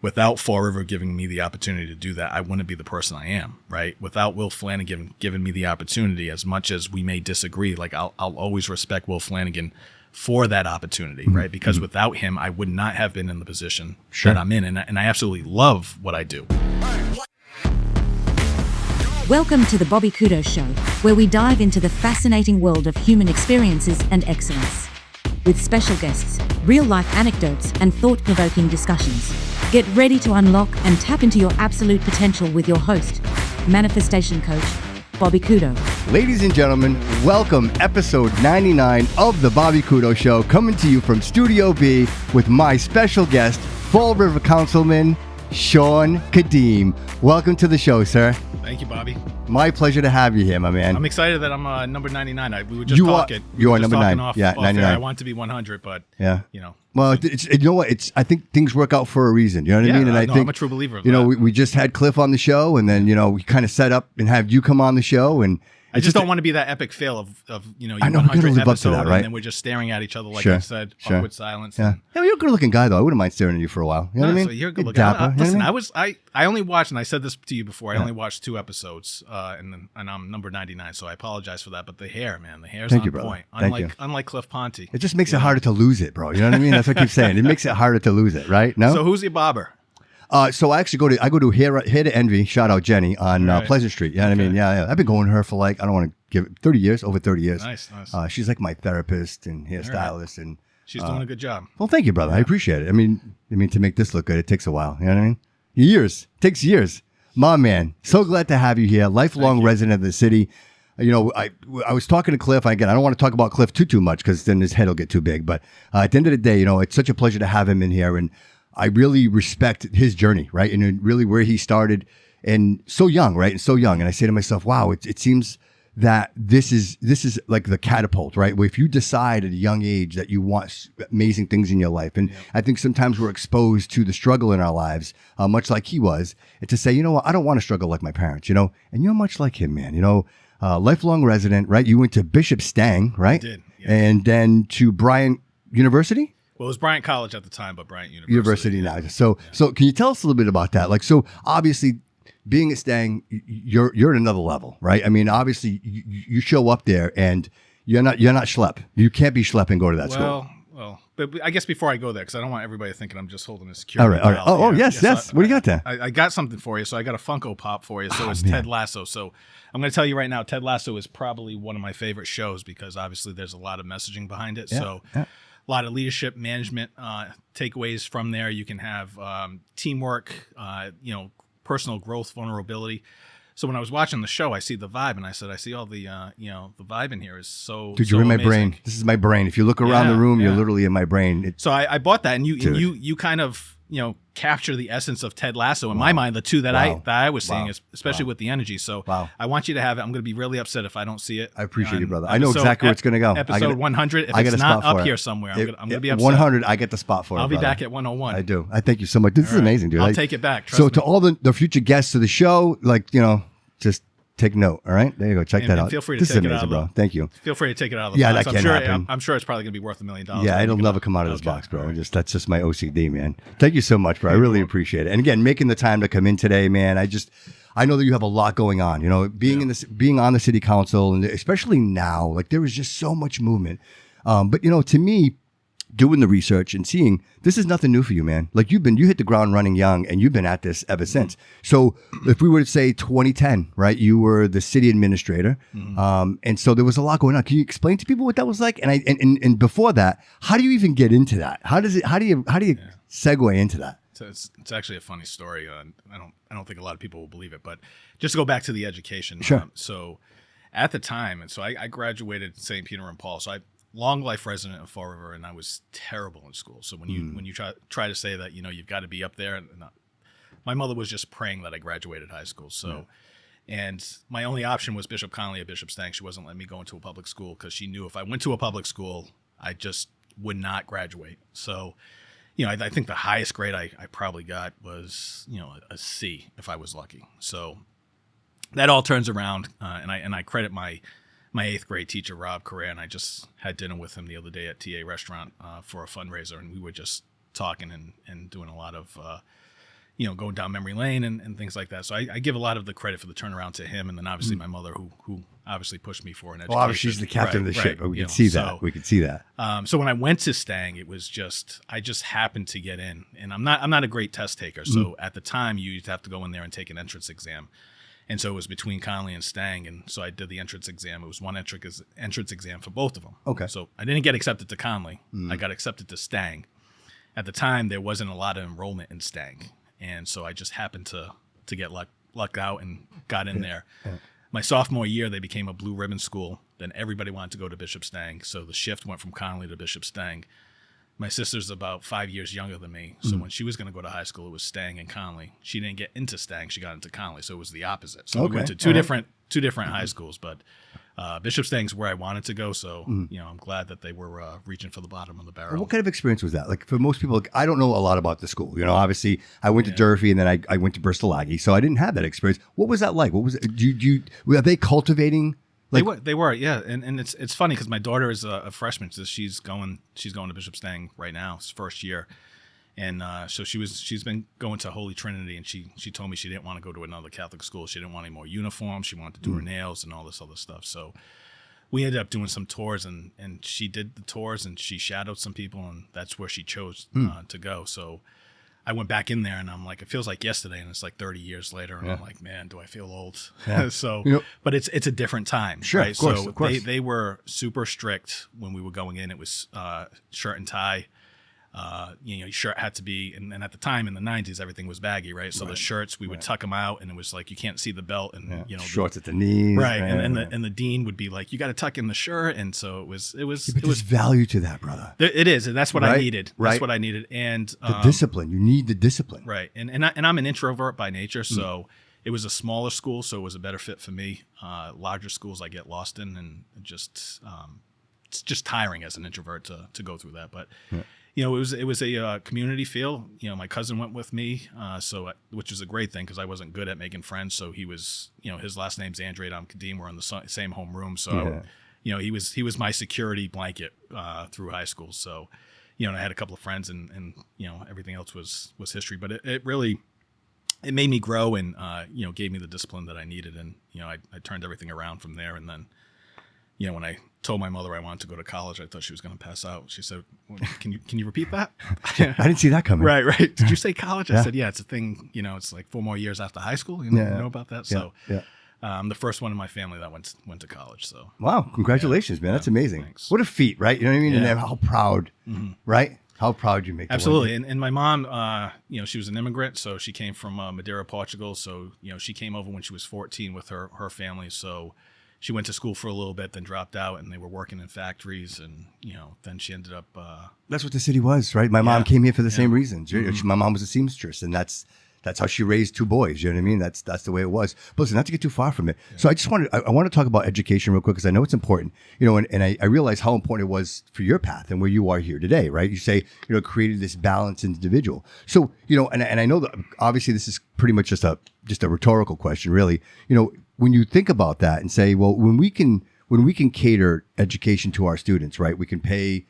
without Fall River giving me the opportunity to do that, I wouldn't be the person I am, right? Without Will Flanagan giving me the opportunity, as much as we may disagree, like I'll always respect Will Flanagan for that opportunity, right? Because without him, I would not have been in the position that I'm in. And I absolutely love what I do. Welcome to the Bobby Couto Show, where we dive into the fascinating world of human experiences and excellence. With special guests, real-life anecdotes, and thought-provoking discussions. Get ready to unlock and tap into your absolute potential with your host, manifestation coach, Bobby Couto. Ladies and gentlemen, welcome episode 99 of the Bobby Couto Show, coming to you from Studio B with my special guest, Fall River Councilman, Shawn Cadime. Welcome to the show, sir. Thank you, Bobby. My pleasure to have you here, my man. I'm excited that I'm number 99. We were just talking. You are number 9. Off 99. Air. I want to be 100, but you know. Well, you know what? I think things work out for a reason. You know what I mean? And I think I'm a true believer of that. You know, we just had Cliff on the show, and then we kind of set up and have you come on the show, and I just don't want to be that epic fail of I know, 100th live up to episode, that, right? and then we're just staring at each other like I said, awkward silence. Yeah, you're a good-looking guy, though. I wouldn't mind staring at you for a while. You know what I mean? So you're a good-looking guy. Listen, I only watched, and I said this to you before. I only watched 2 episodes, and I'm number 99. So I apologize for that. But the hair, man, the hair's on point. Unlike Cliff Ponte. It just makes it harder to lose it, bro. You know what I mean? That's what I keep saying. It makes it harder to lose it, right? No. So who's your barber? So I actually go to Hair to Envy, shout out Jenny on Pleasant Street. You know what I mean? Yeah. I've been going to her for I don't want to give it 30 years, over 30 years. Nice. She's like my therapist and hairstylist, and she's doing a good job. Well, thank you, brother. I appreciate it. I mean, to make this look good, it takes a while. You know what I mean? Years. It takes years. My man, so glad to have you here. Lifelong resident of the city. I was talking to Cliff. Again, I don't want to talk about Cliff too much because then his head will get too big. But at the end of the day, it's such a pleasure to have him in here, and I really respect his journey, right? And really where he started, and so young, right? And so young. And I say to myself, wow, it seems that this is like the catapult, right? Where if you decide at a young age that you want amazing things in your life, and I think sometimes we're exposed to the struggle in our lives, much like he was, and to say, you know what, I don't want to struggle like my parents, and you're much like him, man, lifelong resident, right? You went to Bishop Stang, right? I did. Yeah. And then to Bryant University? Well, it was Bryant College at the time, but Bryant University now. So can you tell us a little bit about that? So obviously, being at Stang, you're at another level, right? I mean, obviously, you show up there and you're not schlep. You can't be schlep and go to that school. Well, but I guess before I go there, because I don't want everybody thinking I'm just holding a security. All right. Oh, yes. What do you got there? I got something for you. So I got a Funko Pop for you. So it's Ted Lasso. So I'm going to tell you right now, Ted Lasso is probably one of my favorite shows because obviously there's a lot of messaging behind it. A lot of leadership, management takeaways from there. You can have teamwork, personal growth, vulnerability. So when I was watching the show, I see the vibe, and I said, I see all the, the vibe in here is so. Dude, you're in my brain. This is my brain. If you look around the room, you're literally in my brain. So I bought that, and you kind of capture the essence of Ted Lasso in my mind. The two that I was seeing, especially with the energy. So I want you to have it. I'm going to be really upset if I don't see it. I appreciate you, brother. I know exactly where it's going to go. Episode 100. If it's not up here somewhere, I'm going to be upset. 100. I get the spot for it. I'll be back at 101. I do. I thank you so much. This is amazing, dude. I'll take it back. So to all the future guests of the show, just take note, all right? There you go. Check that out. Feel free to take it out, bro. Thank you. Feel free to take it out of the box. That can happen. I'm sure it's probably going to be worth $1 million. Yeah, it'll never come out of this box, bro. Right. That's just my OCD, man. Thank you so much, bro. I really appreciate it. And again, making the time to come in today, man. I know that you have a lot going on. Being on the city council, and especially now, there is just so much movement. But to me, doing the research and seeing this is nothing new for you, man. You hit the ground running young, and you've been at this ever since. So if we were to say 2010, right, you were the city administrator, and so there was a lot going on. Can you explain to people what that was like? And before that, how do you even get into that? How do you segue into that? So it's actually a funny story. I don't think a lot of people will believe it, but just to go back to the education. Sure. So at the time, and so I graduated St. Peter and Paul. So long life resident of Fall River, and I was terrible in school. So when you try to say that you've got to be up there, and my mother was just praying that I graduated high school. So, and my only option was Bishop Connolly at Bishop Stang. She wasn't letting me go into a public school because she knew if I went to a public school, I just would not graduate. So, I think the highest grade I probably got was a C if I was lucky. So that all turns around, and I credit my 8th grade teacher, Rob Correa, and I just had dinner with him the other day at TA Restaurant for a fundraiser, and we were just talking and doing a lot of going down memory lane and things like that. So I give a lot of the credit for the turnaround to him, and then obviously my mother, who obviously pushed me for an education. Well, obviously she's the captain of the ship. We can see that. We can see that. So when I went to Stang, it was I just happened to get in, and I'm not a great test taker. So at the time, you used to have to go in there and take an entrance exam. And so it was between Conley and Stang, and so I did the entrance exam. It was one entrance exam for both of them. Okay. So I didn't get accepted to Conley. I got accepted to Stang. At the time, there wasn't a lot of enrollment in Stang, and so I just happened to get lucked out and got in there. Yeah. My sophomore year, they became a blue ribbon school. Then everybody wanted to go to Bishop Stang, so the shift went from Conley to Bishop Stang. My sister's about 5 years younger than me, so when she was going to go to high school, it was Stang and Conley. She didn't get into Stang; she got into Conley, so it was the opposite. So we went to two different high schools, but Bishop Stang's where I wanted to go. So I'm glad that they were reaching for the bottom of the barrel. What kind of experience was that? Like for most people, I don't know a lot about the school. Obviously, I went to Durfee and then I went to Bristol Aggie, so I didn't have that experience. What was that like? What was it? Are they cultivating? They were, yeah, and it's funny because my daughter is a freshman, so she's going to Bishop Stang right now, it's first year, and so she's been going to Holy Trinity, and she told me she didn't want to go to another Catholic school, she didn't want any more uniforms, she wanted to do her nails and all this other stuff. So we ended up doing some tours, and she did the tours, and she shadowed some people, and that's where she chose to go. So I went back in there, and I'm like, it feels like yesterday, and it's like 30 years later, and I'm like, man, do I feel old? Yeah. So, but it's a different time, sure, right? Of course. They were super strict when we were going in. It was shirt and tie. Your shirt had to be, and at the time in the 90s, everything was baggy, right? So the shirts, we would tuck them out, and it was like you can't see the belt, and shorts at the knees, right? And the dean would be like, you got to tuck in the shirt, and so it was value to that, brother. It is, and that's what I needed. Right. That's what I needed, and the discipline. You need the discipline, right? And I'm an introvert by nature, so it was a smaller school, so it was a better fit for me. Larger schools I get lost in, and it's just tiring as an introvert to go through that, but. It was a community feel. My cousin went with me, which is a great thing because I wasn't good at making friends. So he was, his last name's Shawn Cadime. We're in the same home room. So, he was my security blanket through high school. So, I had a couple of friends, and everything else was history. But it really made me grow and gave me the discipline that I needed. And I turned everything around from there. And then, when I told my mother I wanted to go to college, I thought she was going to pass out. She said, can you repeat that? I didn't see that coming. Right. Did you say college? I said, yeah, it's a thing. It's like 4 more years after high school. You know about that? So I'm the first one in my family that went to college. So wow, congratulations, man. That's amazing. Thanks. What a feat, right? You know what I mean? Yeah. And how proud, right? How proud you make. Absolutely. And my mom, she was an immigrant, so she came from Madeira, Portugal. So, she came over when she was 14 with her family. So she went to school for a little bit, then dropped out, and they were working in factories. And, then she ended up. That's what the city was, right? My mom came here for the same reasons. My mom was a seamstress, and that's how she raised 2 boys. You know what I mean? That's the way it was. But listen, not to get too far from it. Yeah. So I just want to talk about education real quick because I know it's important. And I realize how important it was for your path and where you are here today, right? You say, created this balanced individual. So, and I know that obviously this is pretty much just a rhetorical question, really. When you think about that and say, well, when we can cater education to our students, right? We can pay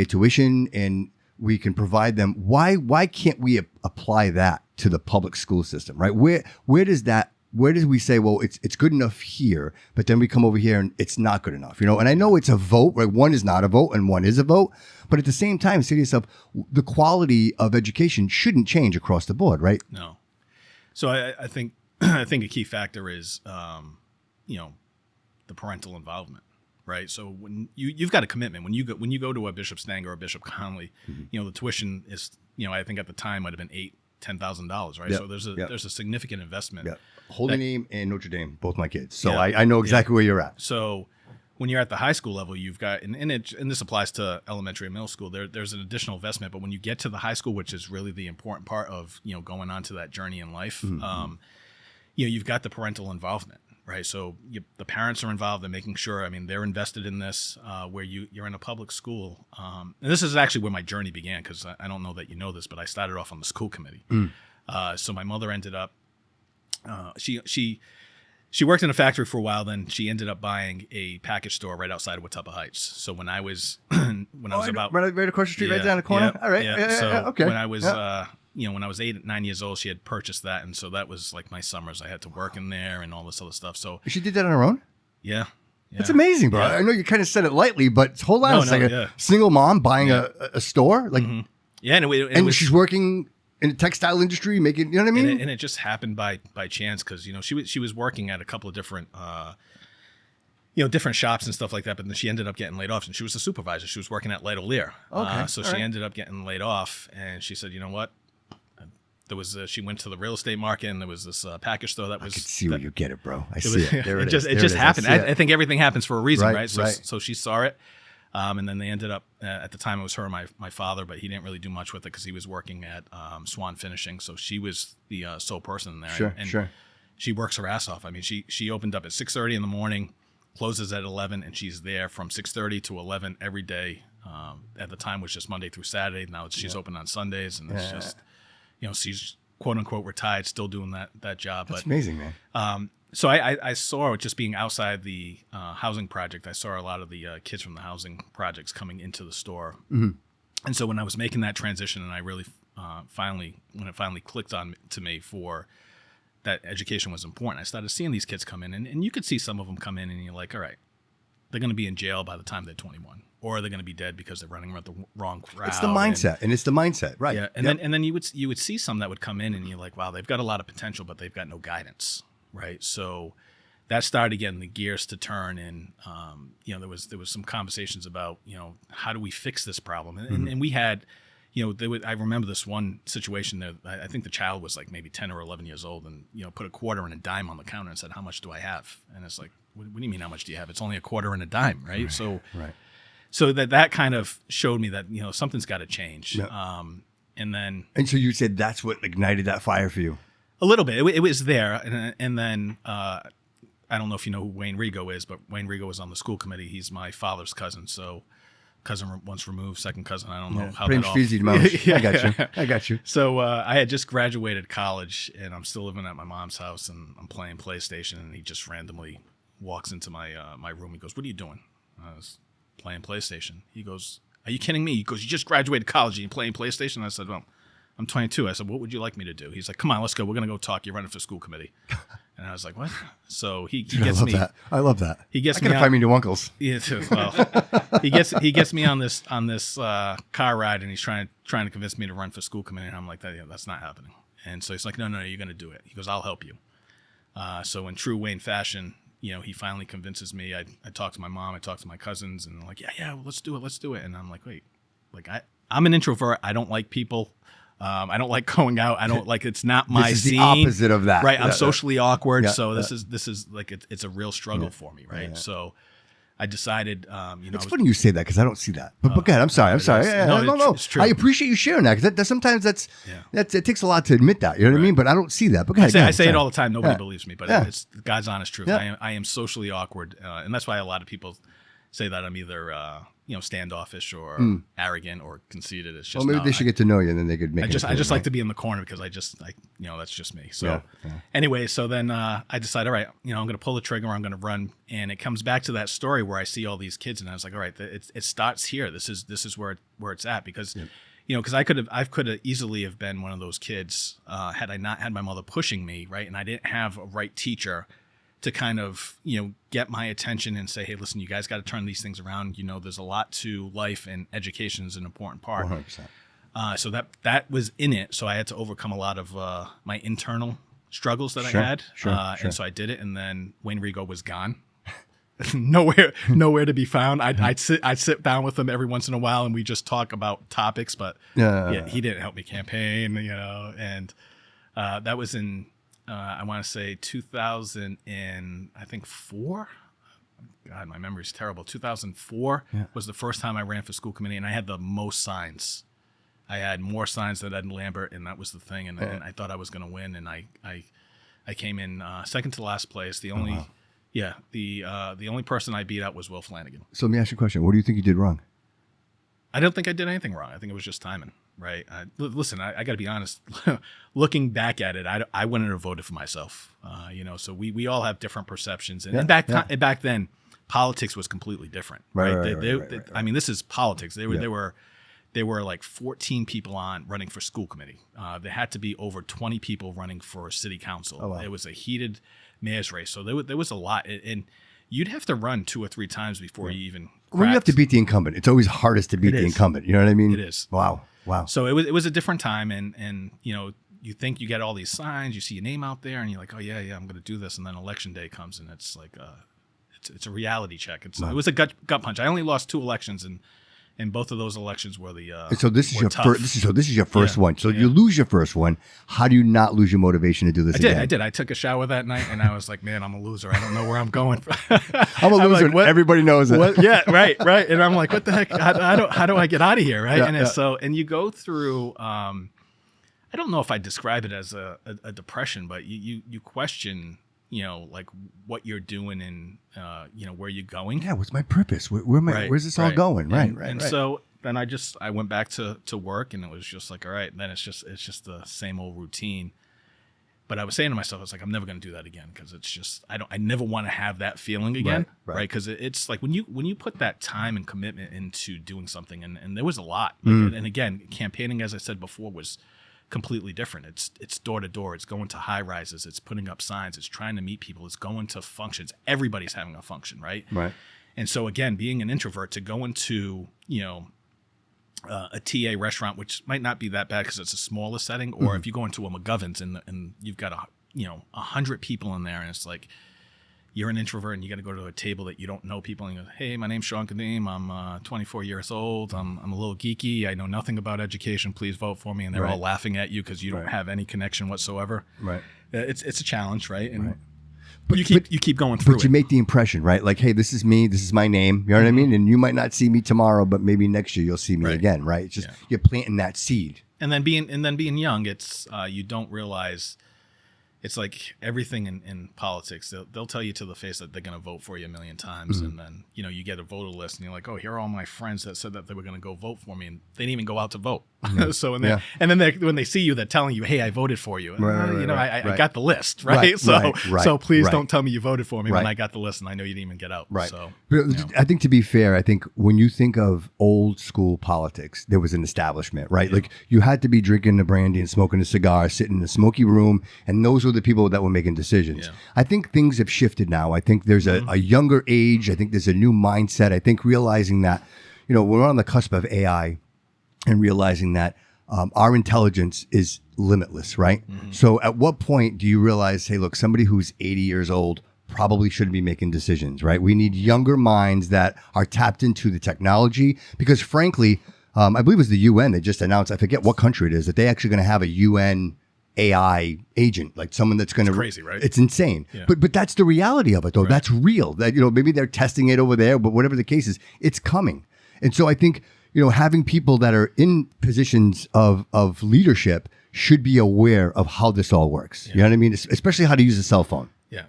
tuition and we can provide them. Why can't we apply that to the public school system, right? Where does we say, well, it's good enough here, but then we come over here and it's not good enough, And I know it's a vote, right? One is not a vote and one is a vote, but at the same time, say to yourself, the quality of education shouldn't change across the board, right? No. So I think I think a key factor is the parental involvement. Right, so when you've got a commitment when you go to a Bishop Stang or a Bishop Conley, the tuition is I think at the time might have been $8,000-$10,000, right? Yep. So there's a significant investment. Yep. Holy Name and Notre Dame, both my kids, so I know exactly where you're at. So when you're at the high school level, you've got and this applies to elementary and middle school. There's an additional investment, but when you get to the high school, which is really the important part of going on to that journey in life, you've got the parental involvement. Right, so the parents are involved in making sure. They're invested in this. Where you're in a public school, and this is actually where my journey began because I don't know that you know this, but I started off on the school committee. So my mother ended up, she she worked in a factory for a while. Then she ended up buying a package store right outside of Watuppa Heights. So when I was about right across the street, right down the corner. All right. So okay. when I was when I was 8, 9 years old, she had purchased that, and so that was like my summers. I had to work in there and all this other stuff. So she did that on her own. Yeah. That's amazing, bro. Yeah. I know you kind of said it lightly, but hold on a second. Yeah. Single mom buying a store, like, yeah, and she's working in the textile industry, making, you know what I mean? And it just happened by chance because she was working at a couple of different different shops and stuff like that. But then she ended up getting laid off, and she was a supervisor. She was working at Light O'Lear. Okay, so she ended up getting laid off, and she said, you know what? There was she went to the real estate market, and there was this package store that was. I can see where you get it, bro. I see it. There it is. It just happened. I think everything happens for a reason, right? So she saw it, and then they ended up at the time it was her and my father, but he didn't really do much with it because he was working at Swan Finishing, so she was the sole person in there. Sure. She works her ass off. I mean, she opened up at 6:30 in the morning, closes at 11, and she's there from 6:30 to 11 every day. At the time, it was just Monday through Saturday. Now she's open on Sundays, and it's just she's quote unquote retired, still doing that job. That's amazing, man. So I saw just being outside the housing project. I saw a lot of the kids from the housing projects coming into the store, and so when I was making that transition, and I really when it finally clicked on to me for that education was important, I started seeing these kids come in, and you could see some of them come in, and you're like, all right, they're going to be in jail by the time they're 21. Or they're going to be dead because they're running around the wrong crowd. It's the mindset, and it's the mindset, right? Yeah, and then you would see some that would come in, and you're like, wow, they've got a lot of potential, but they've got no guidance, right? So that started getting the gears to turn, and there was some conversations about how do we fix this problem, and we had, I remember this one situation there. I think the child was like maybe 10 or 11 years old, and put a quarter and a dime on the counter and said, "How much do I have?" And it's like, what do you mean, how much do you have? It's only a quarter and a dime, right? So that kind of showed me that something's got to change. Yeah. And so you said that's what ignited that fire for you. A little bit. It was there, and then I don't know if you know who Wayne Rigo is, but Wayne Rigo was on the school committee. He's my father's cousin, so cousin once removed, second cousin. I don't know how that all. I got you. So I had just graduated college, and I'm still living at my mom's house, and I'm playing PlayStation, and he just randomly walks into my my room. He goes, "What are you doing?" I was playing PlayStation. He goes, "Are you kidding me?" He goes, "You just graduated college and you're playing PlayStation?" I said, "Well, I'm 22. I said, "What would you like me to do?" He's like, "Come on, let's go. We're going to go talk. You're running for school committee." And I was like, "What?" So he gets me. I love that. He gets me. I gotta find me new uncles. Yeah, well, he gets me on this car ride, and he's trying to convince me to run for school committee. And I'm like, that's not happening. And so he's like, no, you're going to do it. He goes, "I'll help you." So in true Wayne fashion, he finally convinces me. I talk to my mom, I talk to my cousins, and they're like, yeah, well, let's do it. And I'm like, wait, like I'm an introvert. I don't like people. I don't like going out. I don't like, it's not my scene. This is the opposite of that. Right. I'm socially awkward. So this is like, it's a real struggle for me. Right. So I decided, it's funny you say that because I don't see that. But go ahead. I'm sorry. No. It's true. I appreciate you sharing that because sometimes it takes a lot to admit that. You know what I mean? But I don't see that. But go ahead. I say it all the time. Nobody believes me, but it's God's honest truth. I am socially awkward, and that's why a lot of people say that I'm either standoffish or arrogant or conceited. It's just maybe they should get to know you, and then they could make. I just like to be in the corner because that's just me. So anyway, so then I decided, all right, I'm going to pull the trigger. I'm going to run, and it comes back to that story where I see all these kids, and I was like, all right, it starts here. This is where it's at because. Because I could have easily have been one of those kids had I not had my mother pushing me, right, and I didn't have a right teacher to kind of get my attention and say, hey, listen, you guys got to turn these things around. There's a lot to life, and education is an important part. 100%. So that was in it. So I had to overcome a lot of my internal struggles that I had, and so I did it. And then Wayne Rigo was gone. nowhere to be found. I'd sit down with him every once in a while, and we just talk about topics. But he didn't help me campaign, and that was in I want to say 2004. God, my memory's terrible. 2004 was the first time I ran for school committee, and I had the most signs. I had more signs than Ed Lambert, and that was the thing. And I thought I was going to win, and I came in second to last place. The only. Yeah, the only person I beat out was Will Flanagan. So let me ask you a question. What do you think you did wrong? I don't think I did anything wrong. I think it was just timing. right? Listen, I got to be honest. Looking back at it, I wouldn't have voted for myself. So we all have different perceptions, and back then, politics was completely different, right? I mean, this is politics. There were like 14 people running for school committee. There had to be over 20 people running for city council. Oh, wow. It was a heated mayor's race, so there was a lot, and you'd have to run 2 or 3 times before you even. When you have to beat the incumbent, it's always hardest to beat the incumbent. You know what I mean? It is. Wow. So it was a different time, and you think you get all these signs, you see your name out there, and you're like, oh yeah, I'm going to do this, and then election day comes, and it's like it's a reality check. It was a gut punch. I only lost 2 elections, and both of those elections were the. So this is your first. This is your first one. So you lose your first one. How do you not lose your motivation to do this again? I did. I took a shower that night, and I was like, man, I'm a loser. I don't know where I'm going. I'm a loser. Like, everybody knows it. Yeah, right. And I'm like, what the heck? How do I get out of here? Right. And you go through. I don't know if I describe it as a depression, but you question. Like what you're doing and, where you're going. Yeah, what's my purpose? Where's this all going? Right. And so then I went back to work, and it was just like, all right, then it's just the same old routine. But I was saying to myself, I was like, I'm never going to do that again, because it's just, I never want to have that feeling again. Right. Because it's like when you put that time and commitment into doing something, and there was a lot. And again, campaigning, as I said before, was completely different. It's door to door. It's going to high rises. It's putting up signs. It's trying to meet people. It's going to functions. Everybody's having a function, right? Right. And so again, being an introvert, to go into a TA restaurant, which might not be that bad because it's a smaller setting, or if you go into a McGovern's and you've got 100 people in there, and it's like, you're an introvert and you got to go to a table that you don't know people, and you go, hey, my name's Shawn Cadime. I'm 24 years old. I'm a little geeky. I know nothing about education. Please vote for me. And they're all laughing at you because you don't have any connection whatsoever. Right. It's a challenge, right? And but you keep going through it. But you make the impression, right? Like, hey, this is me. This is my name. You know what I mean? And you might not see me tomorrow, but maybe next year you'll see me again, right? It's just you're planting that seed. And then being young, it's you don't realize. It's like everything in politics. They'll tell you to the face that they're going to vote for you a million times, and then you get a voter list, and you're like, oh, here are all my friends that said that they were going to go vote for me, and they didn't even go out to vote. So and then when they see you, they're telling you, hey, I voted for you. I got the list, right? So please don't tell me you voted for me when I got the list and I know you didn't even get out. Right. So I think, to be fair, I think when you think of old school politics, there was an establishment, right? Yeah. Like, you had to be drinking the brandy and smoking a cigar, sitting in a smoky room, and those were the people that were making decisions. Yeah. I think things have shifted now. I think there's a younger age. I think there's a new mindset. I think realizing that, we're on the cusp of AI, and realizing that our intelligence is limitless, right? Mm-hmm. So at what point do you realize, hey, look, somebody who's 80 years old probably shouldn't be making decisions, right? We need younger minds that are tapped into the technology, because frankly, I believe it was the UN that just announced, I forget what country it is, that they actually going to have a UN AI agent, like someone that's going to. It's crazy, right? It's insane. Yeah. But that's the reality of it, though. Right. That's real. That, maybe they're testing it over there, but whatever the case is, it's coming. And so I think, having people that are in positions of leadership should be aware of how this all works. Yeah. You know what I mean? Especially how to use a cell phone. Yeah.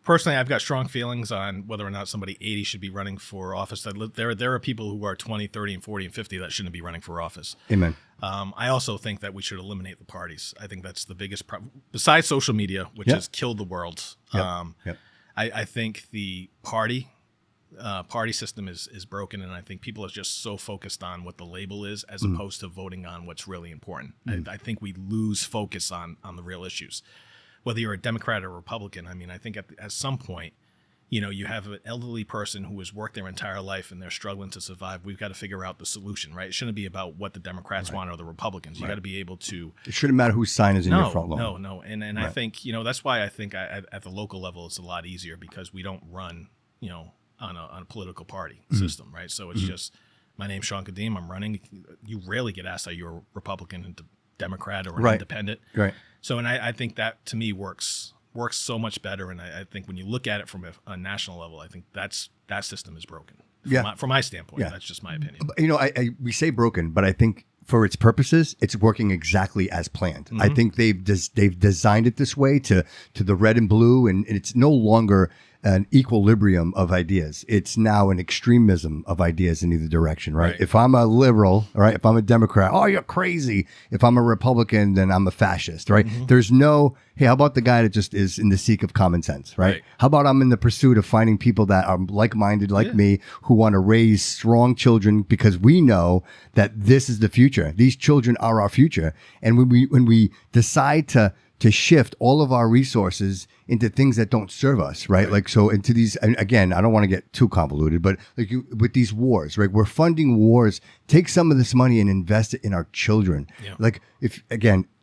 Personally, I've got strong feelings on whether or not somebody 80 should be running for office. There are people who are 20, 30, and 40, and 50 that shouldn't be running for office. Amen. I also think that we should eliminate the parties. I think that's the biggest problem. Besides social media, which has killed the world, I think the party system is broken, and I think people are just so focused on what the label is as opposed to voting on what's really important. I think we lose focus on the real issues. Whether you're a Democrat or a Republican, I mean, I think at some point, you have an elderly person who has worked their entire life and they're struggling to survive. We've got to figure out the solution, right? It shouldn't be about what the Democrats want or the Republicans. You got to be able to. It shouldn't matter whose sign is in your front lawn. No. And I think, that's why I think at the local level, it's a lot easier, because we don't run, on a political party system, right? So it's just, my name's Shawn Cadime, I'm running. You rarely get asked, are you a Republican and Democrat or an independent? Right. So, and I think that to me works so much better. And I think when you look at it from a national level, I think that system is broken. From my standpoint, that's just my opinion. We say broken, but I think for its purposes, it's working exactly as planned. I think they've designed it this way to the red and blue, and it's no longer an equilibrium of ideas. It's now an extremism of ideas in either direction, right? If I'm a liberal, right? If I'm a Democrat, oh, you're crazy. If I'm a Republican, then I'm a fascist, right? There's no, hey, how about the guy that just is in the seek of common sense, right? How about I'm in the pursuit of finding people that are like-minded like me who want to raise strong children because we know that this is the future. These children are our future. And when we decide to shift all of our resources into things that don't serve us, right? Like, so into these, and again, I don't want to get too convoluted, but like with these wars, right? We're funding wars. Take some of this money and invest it in our children. Like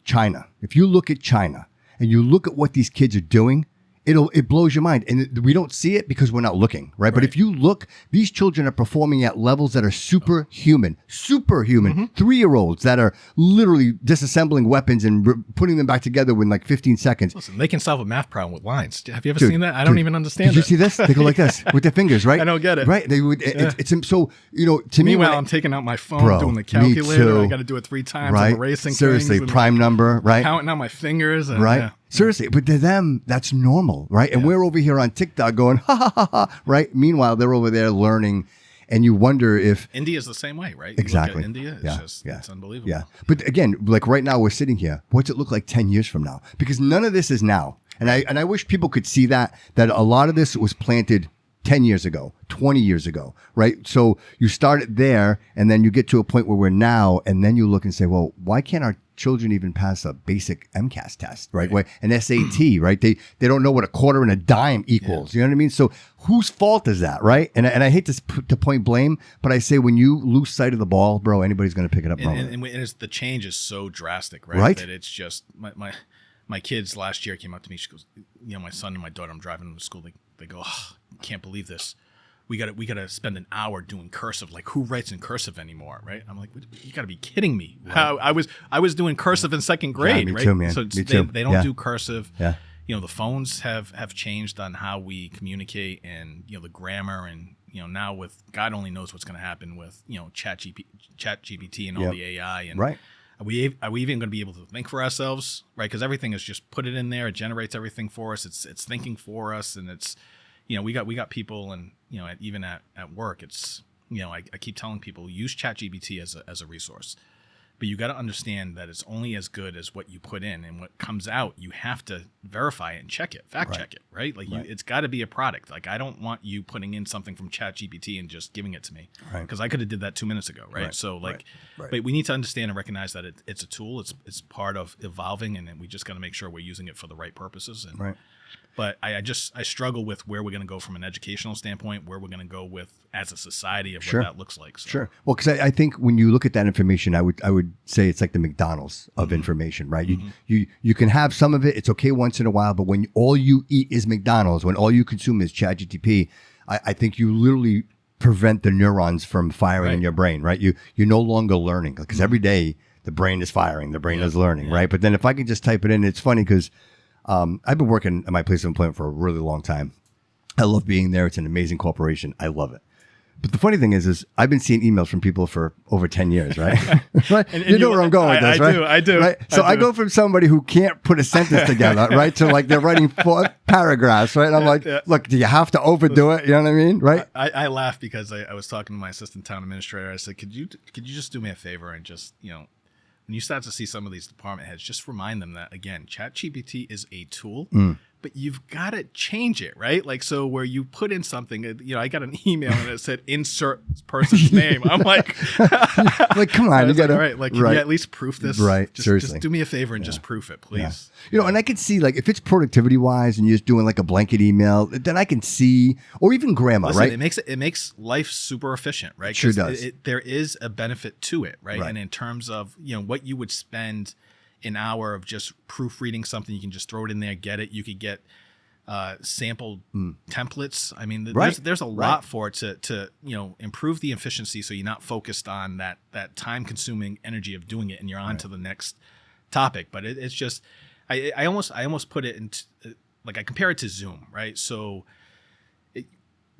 China, if you look at China and you look at what these kids are doing, it blows your mind. And we don't see it because we're not looking, right? But if you look, these children are performing at levels that are superhuman, 3-year-olds that are literally disassembling weapons and putting them back together within like 15 seconds. Listen, they can solve a math problem with lines. Have you ever seen that? I don't even understand. Did you see this? They go like this with their fingers, right? I don't get it. Right? They would. It's so, you know, to me. Meanwhile, I'm taking out my phone, doing the calculator. I got to do it 3 times. Right? I'm erasing Seriously, things prime number, right? Counting out my fingers. And, right? Seriously, but to them, that's normal, right? And we're over here on TikTok going, ha, ha, ha, ha, right? Meanwhile, they're over there learning, and you wonder if... India's the same way, right? Exactly. You look at India, it's unbelievable. Yeah. But again, like right now, we're sitting here. What's it look like 10 years from now? Because none of this is now. And I wish people could see that a lot of this was planted 10 years ago, 20 years ago, right? So you start it there, and then you get to a point where we're now, and then you look and say, well, why can't our children even pass a basic MCAS test, right? An SAT, right? They don't know what a quarter and a dime equals. You know what I mean? So whose fault is that, right? And I hate to point blame, but I say when you lose sight of the ball, bro, anybody's going to pick it up. And the change is so drastic, right? That it's just my kids last year came up to me. She goes, you know, my son and my daughter, I'm driving them to school. They go, oh, can't believe this. We got to spend an hour doing cursive. Like, who writes in cursive anymore, right? I'm like, you got to be kidding me. Right. I was doing cursive in 2nd grade, me right? Too, man. So they don't do cursive. Yeah. You know, the phones have changed on how we communicate, and you know, the grammar, and you know, now with God only knows what's going to happen with, you know, Chat GPT and all the AI, and are we even going to be able to think for ourselves, right? Because everything is just put it in there. It generates everything for us. It's thinking for us, and it's, you know, we got people, and you know, even at work, it's, you know, I keep telling people, use ChatGPT as a resource, but you got to understand that it's only as good as what you put in, and what comes out, you have to verify it and check it, fact check it, right? Like it's got to be a product. Like, I don't want you putting in something from ChatGPT and just giving it to me, because I could have did that 2 minutes ago, right? So like, but we need to understand and recognize that it's a tool. It's part of evolving, and then we just got to make sure we're using it for the right purposes. And but I struggle with where we're going to go from an educational standpoint, where we're going to go with as a society of what that looks like. So. Well, because I think when you look at that information, I would say it's like the McDonald's of information, right? You can have some of it. It's okay once in a while, but when all you eat is McDonald's, when all you consume is ChatGPT, I think you literally prevent the neurons from firing in your brain, right? You're no longer learning, because every day the brain is firing, the brain is learning, right? But then if I can just type it in, it's funny because I've been working at my place of employment for a really long time. I love being there. It's an amazing corporation. I love it. But the funny thing is I've been seeing emails from people for over 10 years, right? Right? And you know where I'm going with this, right? I do. Right? So I go from somebody who can't put a sentence together, right? To like they're writing 4 paragraphs, right? And I'm like, look, do you have to overdo it? You know what I mean? Right? I laugh because I was talking to my assistant town administrator. I said, could you just do me a favor and just, you know, when you start to see some of these department heads, just remind them that, again, ChatGPT is a tool, but you've got to change it, right? Like, so where you put in something, you know, I got an email and it said insert person's name. I'm like, like, come on, you got to, all right, like, can you at least proof this? Right, just do me a favor and just proof it, please. Yeah. You know, and I can see, like, if it's productivity wise and you're just doing like a blanket email, then I can see, or even grammar, right? It makes life super efficient, right? It sure does. There is a benefit to it, right? And in terms of, you know, what you would spend an hour of just proofreading something, you can just throw it in there, get it. You could get sample templates. I mean, there's a lot for it to you know, improve the efficiency, so you're not focused on that time consuming energy of doing it, and you're on to the next topic. But it's just, I almost put it into, like, I compare it to Zoom, right? So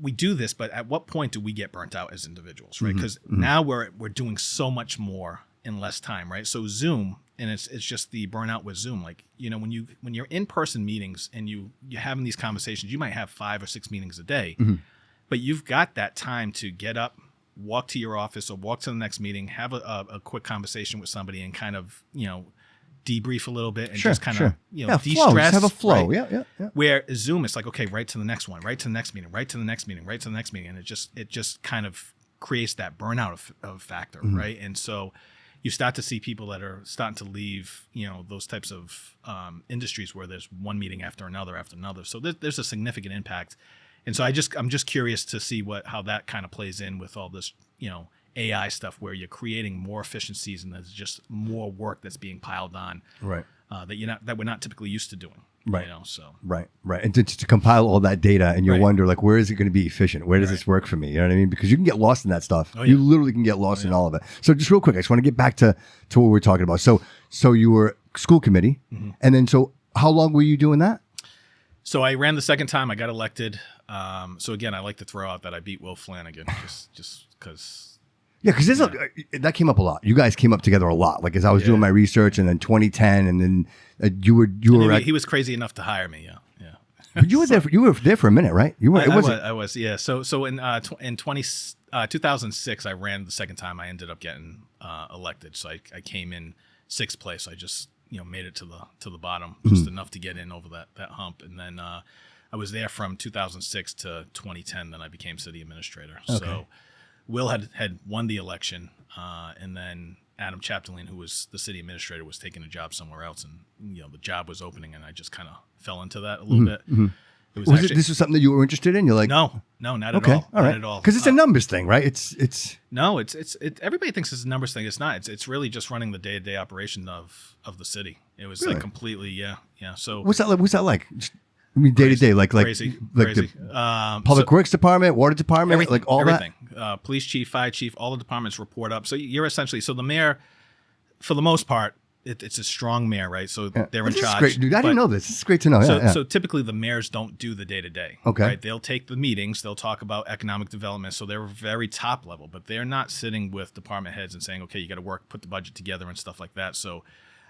we do this, but at what point do we get burnt out as individuals, right? Because now we're doing so much more in less time, right? So Zoom, and it's just the burnout with Zoom. Like, when you're in person meetings and you're having these conversations, you might have 5 or 6 meetings a day, but you've got that time to get up, walk to your office or walk to the next meeting, have a quick conversation with somebody and kind of, debrief a little bit and just kind of, de-stress. Have a flow. Right? Yeah. Where Zoom, it's like, okay, right to the next one, right to the next meeting, right to the next meeting, right to the next meeting. And it just kind of creates that burnout of factor, right? And so you start to see people that are starting to leave, those types of industries where there's one meeting after another. So there's a significant impact. And so I'm just curious to see how that kind of plays in with all this, AI stuff where you're creating more efficiencies and there's just more work that's being piled on, Right. That we're not typically used to doing, Right. So Right. And to compile all that data and you Right. wonder, like, where is it going to be efficient? Where does this work for me? You know what I mean? Because you can get lost in that stuff. Oh, yeah. You literally can get lost in all of it. So just real quick, I just want to get back to what we're talking about. So you were school committee, and then so how long were you doing that? So I ran the second time. I got elected. So again, I like to throw out that I beat Will Flanagan just because. Yeah, because that came up a lot. You guys came up together a lot. Like as I was doing my research, and then 2010, and then you were. He was crazy enough to hire me. Yeah. But you were there. You were there for a minute, right? You were. I was. Yeah. So in 2006, I ran the second time. I ended up getting elected. So I came in 6th place. I just made it to the bottom, just enough to get in over that hump, and then I was there from 2006 to 2010. Then I became city administrator. Okay. So. Will had won the election, and then Adam Chapdelaine, who was the city administrator, was taking a job somewhere else, and the job was opening, and I just kind of fell into that a little bit. It was this was something that you were interested in? You're like, no, not at all. Okay, all right. Not at all. Because it's a numbers thing, right? It's everybody thinks it's a numbers thing. It's not. It's really just running the day-to-day operation of the city. It was like completely, yeah. So what's that like? I mean, day to day, like crazy. The public works department, water department, like everything. Police chief, fire chief, all the departments report up. So you're essentially, the mayor, for the most part, it's a strong mayor, right? So they're in charge. Great, dude. I didn't know this. This is great to know. So typically the mayors don't do the day to day. Okay. Right? They'll take the meetings. They'll talk about economic development. So they're very top level, but they're not sitting with department heads and saying, okay, you got to put the budget together and stuff like that. So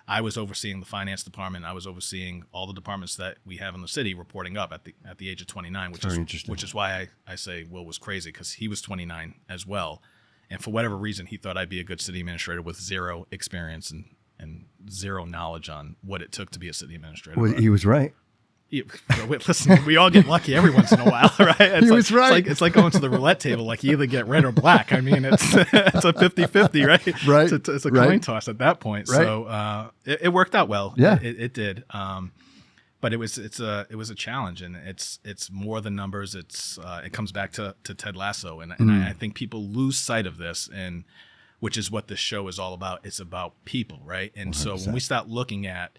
I was overseeing the finance department. I was overseeing all the departments that we have in the city reporting up at the age of 29, which is why I say Will was crazy, because he was 29 as well. And for whatever reason, he thought I'd be a good city administrator with zero experience and zero knowledge on what it took to be a city administrator. Well, he was right. Listen, we all get lucky every once in a while, right? He was right. It's like going to the roulette table. Like you either get red or black. I mean, it's a 50-50, right? Right. It's a coin toss at that point. Right. So it worked out well. Yeah, it did. But it was a challenge, and it's more than numbers. It comes back to Ted Lasso, and I think people lose sight of this, and which is what this show is all about. It's about people, right? And 100%. So when we start looking at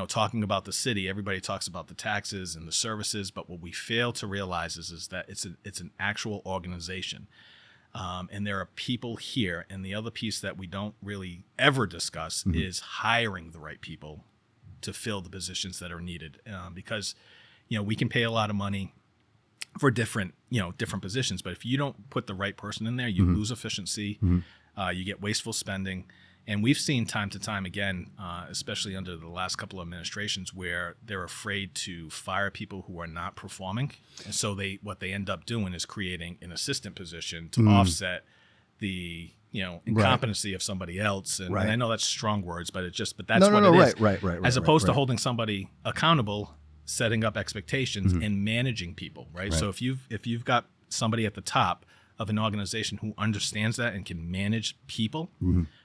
talking about the city, everybody talks about the taxes and the services, but what we fail to realize is that it's an actual organization, and there are people here. And the other piece that we don't really ever discuss is hiring the right people to fill the positions that are needed, because we can pay a lot of money for different positions, but if you don't put the right person in there, you lose efficiency, you get wasteful spending. And we've seen time to time again, especially under the last couple of administrations, where they're afraid to fire people who are not performing. And so what they end up doing is creating an assistant position to offset the incompetency of somebody else. And I know that's strong words, but that's what it is. Right. As opposed to holding somebody accountable, setting up expectations, and managing people, right? So if you've got somebody at the top of an organization who understands that and can manage people,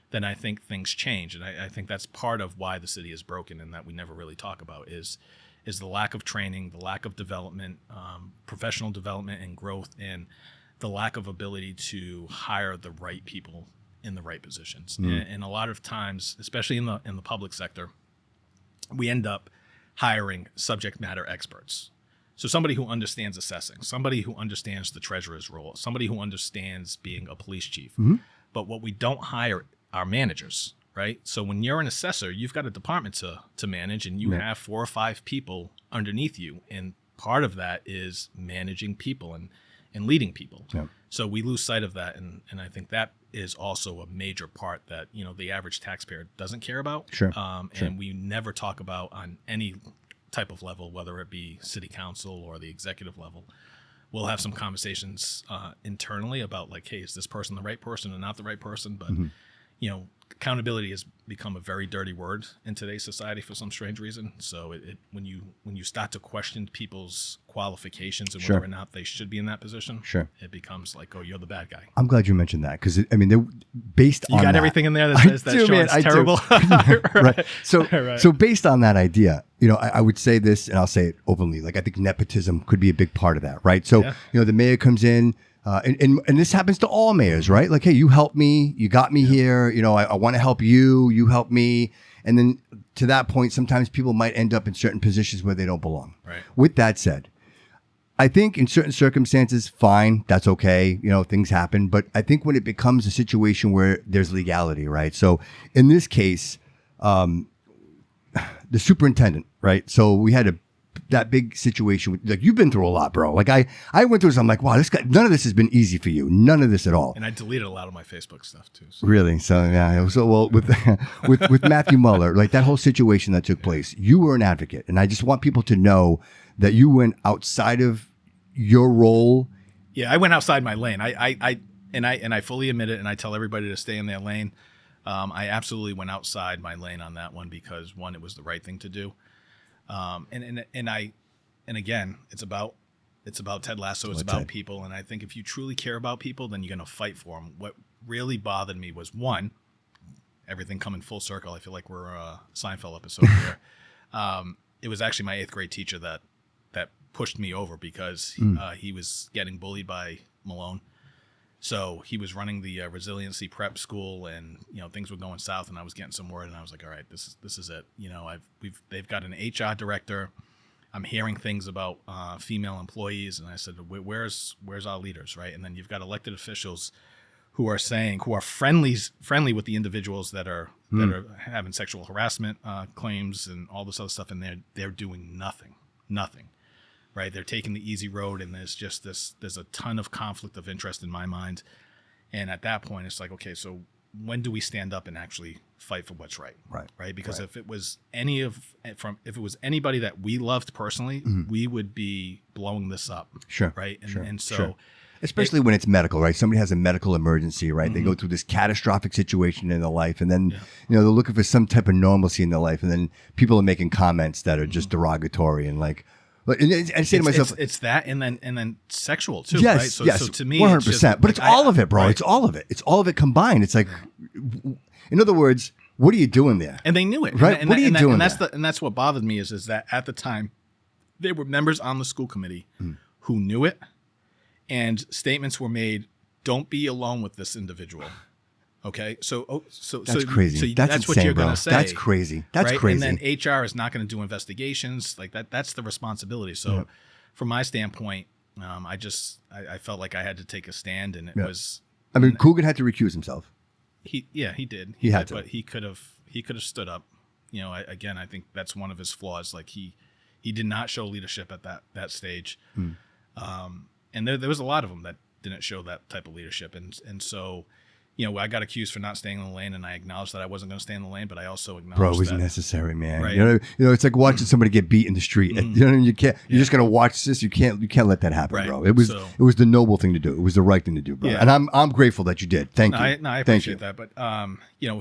then I think things change. And I think that's part of why the city is broken, and that we never really talk about is the lack of training, the lack of development, professional development and growth, and the lack of ability to hire the right people in the right positions. And a lot of times, especially in the public sector, we end up hiring subject matter experts. So somebody who understands assessing, somebody who understands the treasurer's role, somebody who understands being a police chief. But what we don't hire are managers, right? So when you're an assessor, you've got a department to manage, and you have 4 or 5 people underneath you. And part of that is managing people. and leading people. Yeah. So we lose sight of that, and I think that is also a major part that the average taxpayer doesn't care about. Sure. And we never talk about on any type of level, whether it be city council or the executive level. We'll have some conversations internally about like, hey, is this person the right person or not the right person? But accountability has become a very dirty word in today's society for some strange reason. So when you start to question people's qualifications and whether or not they should be in that position, it becomes like, oh, you're the bad guy. I'm glad you mentioned that because they're based on. You got everything in there that says that Shawn's terrible. Right. So based on that idea, I would say this, and I'll say it openly. Like I think nepotism could be a big part of that, right? So the mayor comes in. And this happens to all mayors, right? Like, hey, you helped me, you got me here. I want to help you. You help me, and then to that point, sometimes people might end up in certain positions where they don't belong. Right. With that said, I think in certain circumstances, fine, that's okay. Things happen, but I think when it becomes a situation where there's legality, right? So in this case, the superintendent, right? So we had that big situation with, like, you've been through a lot, bro. Like I went through this. I'm like, wow, none of this has been easy for you. None of this at all. And I deleted a lot of my Facebook stuff too. So. Really? So yeah. So well with with Matthew Mueller, like that whole situation that took place, you were an advocate, and I just want people to know that you went outside of your role. Yeah, I went outside my lane. I fully admit it, and I tell everybody to stay in their lane. I absolutely went outside my lane on that one because one, it was the right thing to do. And again, it's about Ted Lasso. It's about people. And I think if you truly care about people, then you're going to fight for them. What really bothered me was one, everything coming full circle. I feel like we're a Seinfeld episode here. It was actually my 8th grade teacher that pushed me over because he was getting bullied by Malone. So he was running the resiliency prep school, and things were going south, and I was getting some word, and I was like, all right, this is it. They've got an HR director. I'm hearing things about female employees, and I said, where's our leaders, right? And then you've got elected officials who are friendly with the individuals that are having sexual harassment claims and all this other stuff, and they're doing nothing. Right, they're taking the easy road, and there's a ton of conflict of interest in my mind. And at that point, it's like, okay, so when do we stand up and actually fight for what's right? Right, because if it was anybody that we loved personally, we would be blowing this up. Sure, right, and so. Especially when it's medical, right? Somebody has a medical emergency, right? They go through this catastrophic situation in their life, and then they're looking for some type of normalcy in their life, and then people are making comments that are just derogatory and like. And I say to myself, it's that, and then sexual too, yes, right? So, yes, so to me, 100%. But it's all of it, bro. Right. It's all of it. It's all of it combined. It's like, in other words, what are you doing there? And they knew it, right? What are you doing? And that's what bothered me is that at the time, there were members on the school committee who knew it, and statements were made. Don't be alone with this individual. Okay, so that's crazy. So that's insane, what you're bro. going to say. That's crazy. That's right? crazy. And then HR is not going to do investigations like that. That's the responsibility. So, from my standpoint, I felt like I had to take a stand, and it was. I mean, Coogan had to recuse himself. He did. He had to, but he could have stood up. I think that's one of his flaws. Like he did not show leadership at that stage, and there was a lot of them that didn't show that type of leadership, and so. I got accused for not staying in the lane, and I acknowledged that I wasn't going to stay in the lane, but I also acknowledged it was necessary, man. Right? It's like watching somebody get beat in the street. You can't. You're just going to watch this. You can't let that happen, bro. It was the noble thing to do. It was the right thing to do, bro. Yeah. And I'm grateful that you did. Thank you. I appreciate that, but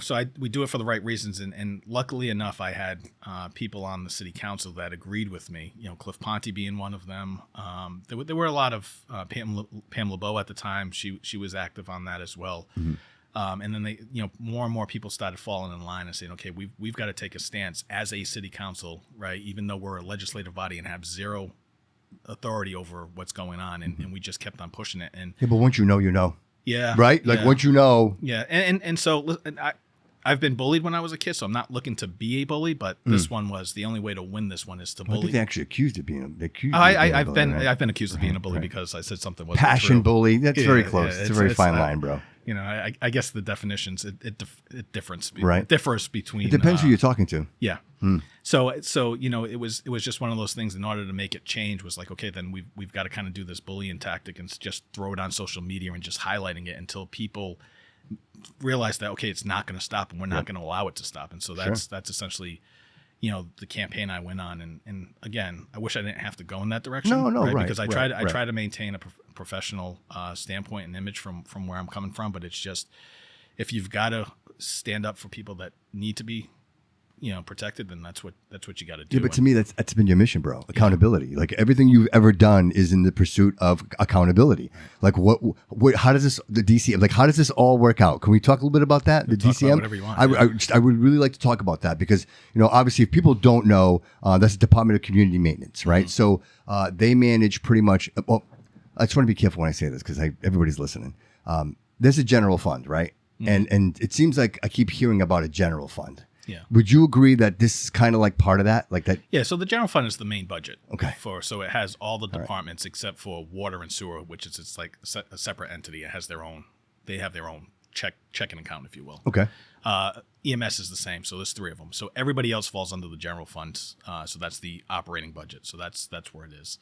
so we do it for the right reasons, and luckily enough, I had people on the city council that agreed with me. Cliff Ponte being one of them. There were a lot of Pam LeBeau at the time. She was active on that as well. And then they, more and more people started falling in line and saying, okay, we've got to take a stance as a city council, right? Even though we're a legislative body and have zero authority over what's going on, and we just kept on pushing it. And but once you know. Yeah. Right. Like once you know. Yeah. And so I've been bullied when I was a kid, so I'm not looking to be a bully, but this one was the only way to win. This one is to bully. I think they actually accused of being a bully. I've been accused of being a bully because I said something wasn't passion true. bully. That's very close. It's a very fine line, bro. You know, I guess the definitions it differs between. It depends who you're talking to. Yeah. So you know, it was just one of those things. In order to make it change, was like, okay, then we've got to kind of do this bullying tactic and just throw it on social media and just highlighting it until people realize that, okay, it's not going to stop and we're not going to allow it to stop. And so that's essentially, you know, the campaign I went on. And again, I wish I didn't have to go in that direction. Right? Because I try to maintain a professional standpoint and image from where I'm coming from. But it's just, if you've got to stand up for people that need to be, you know, protected, then that's what you got to do. Yeah, but to me, that's been your mission, bro. Accountability. Like everything you've ever done is in the pursuit of accountability. Like what how does this, the DCM, like how does this all work out? Can we talk a little bit about that? The DCM? About whatever you want. I would really like to talk about that because, you know, obviously if people don't know, that's the Department of Community Maintenance, right? So they manage pretty much, well, I just want to be careful when I say this because everybody's listening. There's a general fund, right? And it seems like I keep hearing about a general fund. Yeah. Would you agree that this is kind of like part of that? Like that? Yeah. So the general fund is the main budget. Okay. So it has all the departments except for water and sewer, which is it's like a separate entity. It has their own. They have their own checking account, if you will. Okay. EMS is the same. So there's 3 of them. So everybody else falls under the general fund. So that's the operating budget. So that's where it is.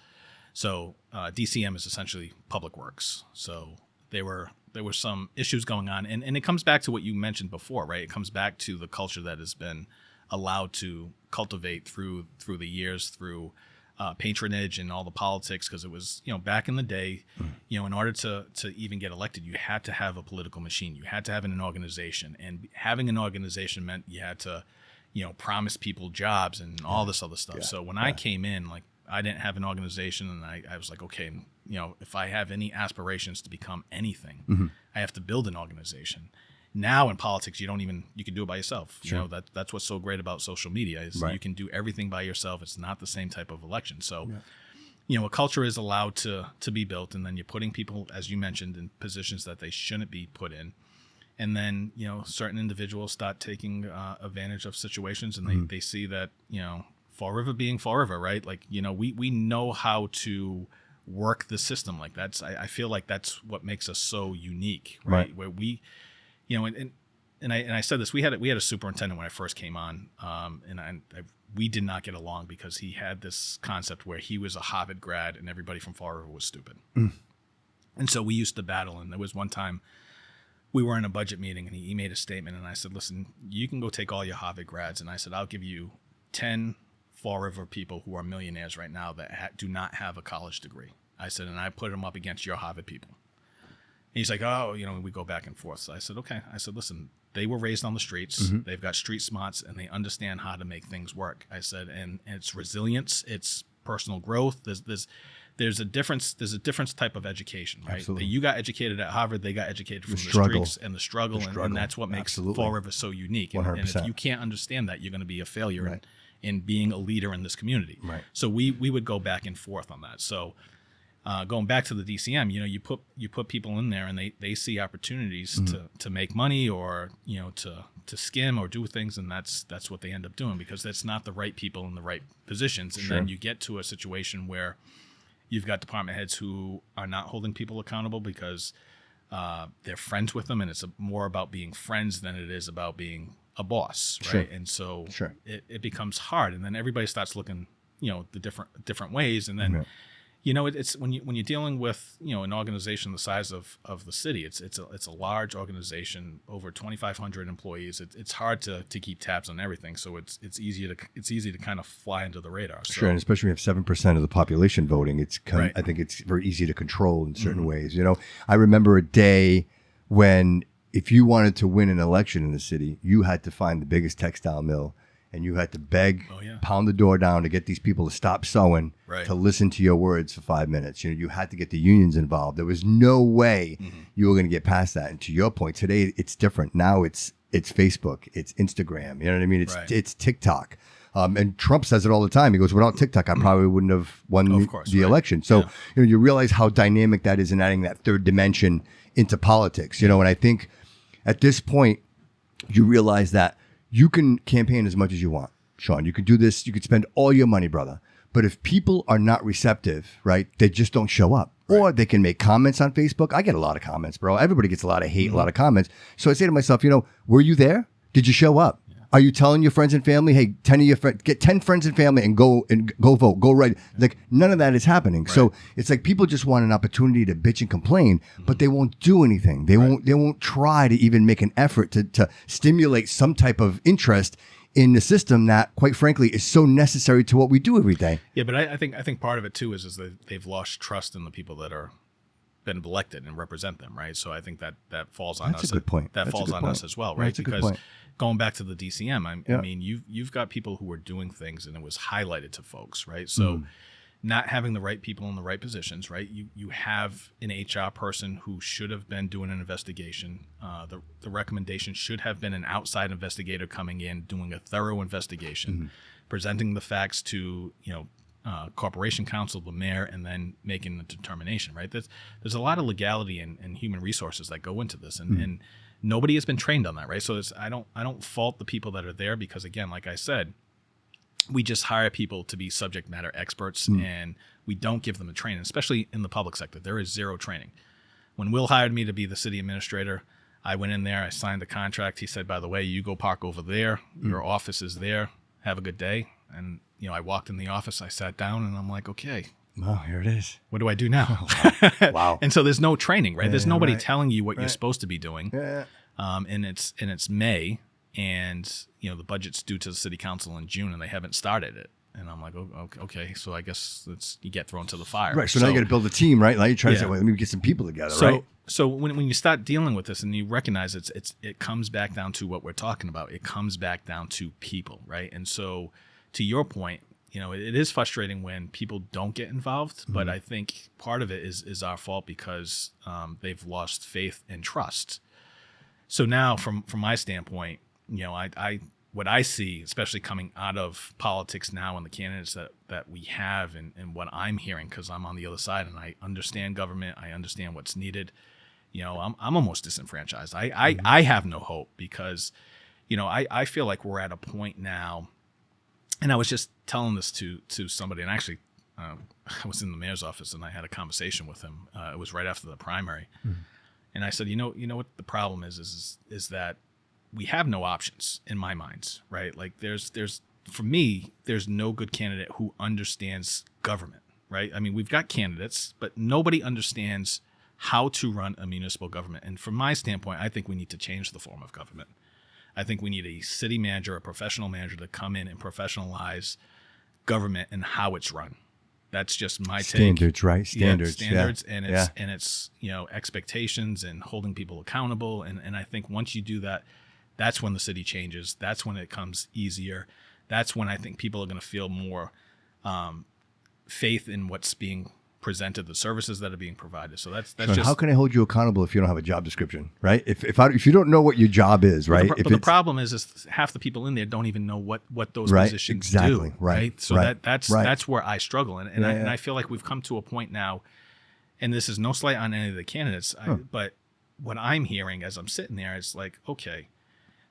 So DCM is essentially public works. So there were some issues going on, and it comes back to what you mentioned before, right? It comes back to the culture that has been allowed to cultivate through the years, through patronage and all the politics, because it was, you know, back in the day, you know, in order to even get elected, you had to have a political machine. You had to have an organization, and having an organization meant you had to, you know, promise people jobs and all this other stuff. So when I came in, like, I didn't have an organization, and I was like, okay, you know, if I have any aspirations to become anything, I have to build an organization. Now in politics, you can do it by yourself. Sure. You know, that's what's so great about social media is you can do everything by yourself. It's not the same type of election. So, you know, a culture is allowed to be built, and then you're putting people, as you mentioned, in positions that they shouldn't be put in. And then, you know, certain individuals start taking advantage of situations, and they see that, you know, Fall River being Fall River, right? Like, you know, we know how to work the system. Like I feel like that's what makes us so unique, right? Where we, you know, and I said this, we had a superintendent when I first came on, and we did not get along because he had this concept where he was a Harvard grad and everybody from Fall River was stupid. And so we used to battle. And there was one time we were in a budget meeting and he made a statement, and I said, listen, you can go take all your Harvard grads, and I said, I'll give you 10 Fall River people who are millionaires right now that do not have a college degree. I said, and I put them up against your Harvard people. And he's like, oh, you know, we go back and forth. So I said, okay. I said, listen, they were raised on the streets. They've got street smarts, and they understand how to make things work. I said, and it's resilience, it's personal growth. There's a difference type of education, right? Absolutely. You got educated at Harvard, they got educated from the streets and the struggle. And that's what makes Fall River so unique. And if you can't understand that, you're going to be a failure in being a leader in this community. Right. So we would go back and forth on that. So going back to the DCM, you know, you put people in there, and they see opportunities to make money, or, you know, to skim or do things, and that's what they end up doing, because that's not the right people in the right positions. And then you get to a situation where you've got department heads who are not holding people accountable because they're friends with them, and it's more about being friends than it is about being a boss, right? And so it becomes hard, and then everybody starts looking, you know, the different ways, and then you know, it's when you're dealing with, you know, an organization the size of the city, it's a large organization, over 2,500 employees. It's hard to keep tabs on everything, so it's easy to kind of fly under the radar. So, sure, and especially when you have 7% of the population voting, I think it's very easy to control in certain ways. You know, I remember a day when, if you wanted to win an election in the city, you had to find the biggest textile mill, and you had to beg, pound the door down to get these people to stop sewing, to listen to your words for 5 minutes. You know, you had to get the unions involved. There was no way you were going to get past that. And to your point, today it's different. Now it's Facebook, it's Instagram. You know what I mean? It's TikTok. And Trump says it all the time. He goes, without TikTok, I probably wouldn't have won the election. So you know, you realize how dynamic that is, in adding that third dimension into politics. You know, and I think at this point, you realize that you can campaign as much as you want, Shawn. You could do this. You could spend all your money, brother. But if people are not receptive, right, they just don't show up. Right. Or they can make comments on Facebook. I get a lot of comments, bro. Everybody gets a lot of hate, a lot of comments. So I say to myself, were you there? Did you show up? Yeah. Are you telling your friends and family, hey, 10 of your friends, get 10 friends and family and go vote, go right. Like none of that is happening. Right. So it's like people just want an opportunity to bitch and complain, but they won't do anything. They won't try to even make an effort to stimulate some type of interest in the system that, quite frankly, is so necessary to what we do every day. Yeah, but I think part of it too is that they've lost trust in the people that are been elected and represent them, right? So I think that falls on us. That's a good point. That falls on us as well, right? Because going back to the DCM, I mean, you've got people who are doing things, and it was highlighted to folks, right? So not having the right people in the right positions, right? You have an HR person who should have been doing an investigation. The recommendation should have been an outside investigator coming in, doing a thorough investigation, presenting the facts to Corporation Council, the mayor, and then making the determination, right? There's a lot of legality and human resources that go into this, and nobody has been trained on that, right? So I don't fault the people that are there because, again, like I said, we just hire people to be subject matter experts, and we don't give them a training, especially in the public sector. There is zero training. When Will hired me to be the city administrator, I went in there, I signed the contract. He said, by the way, you go park over there. Your office is there. Have a good day. And, I walked in the office, I sat down, and I'm like, okay. Oh, here it is. What do I do now? Wow. And so there's no training, right? There's nobody telling you what you're supposed to be doing. Yeah. And it's May, and the budget's due to the city council in June, and they haven't started it. And I'm like, oh, okay, so I guess you get thrown to the fire. Right. So now you got to build a team, right? Now you try to say, well, let me get some people together, right? So when you start dealing with this and you recognize it comes back down to what we're talking about. It comes back down to people, right? And so to your point, it is frustrating when people don't get involved, but I think part of it is our fault because they've lost faith and trust. So now from my standpoint, what I see, especially coming out of politics now and the candidates that we have and what I'm hearing, because I'm on the other side and I understand government, I understand what's needed. I'm almost disenfranchised. I have no hope because, I feel like we're at a point now, and I was just telling this to somebody, and actually I was in the mayor's office and I had a conversation with him. It was right after the primary. And I said, you know what the problem is that we have no options in my mind, right? Like there's for me, there's no good candidate who understands government, right? I mean, we've got candidates, but nobody understands how to run a municipal government. And from my standpoint, I think we need to change the form of government. I think we need a city manager, a professional manager to come in and professionalize government and how it's run. That's just my take. Standards, right? Standards. And it's expectations and holding people accountable. And I think once you do that, that's when the city changes. That's when it comes easier. That's when I think people are going to feel more faith in what's being presented, the services that are being provided. So that's so just how can I hold you accountable if you don't have a job description, right? If you don't know what your job is, right? But the problem is half the people in there don't even know what those positions do. Right. So that's where I struggle, and I feel like we've come to a point now, and this is no slight on any of the candidates, but what I'm hearing as I'm sitting there is like, okay,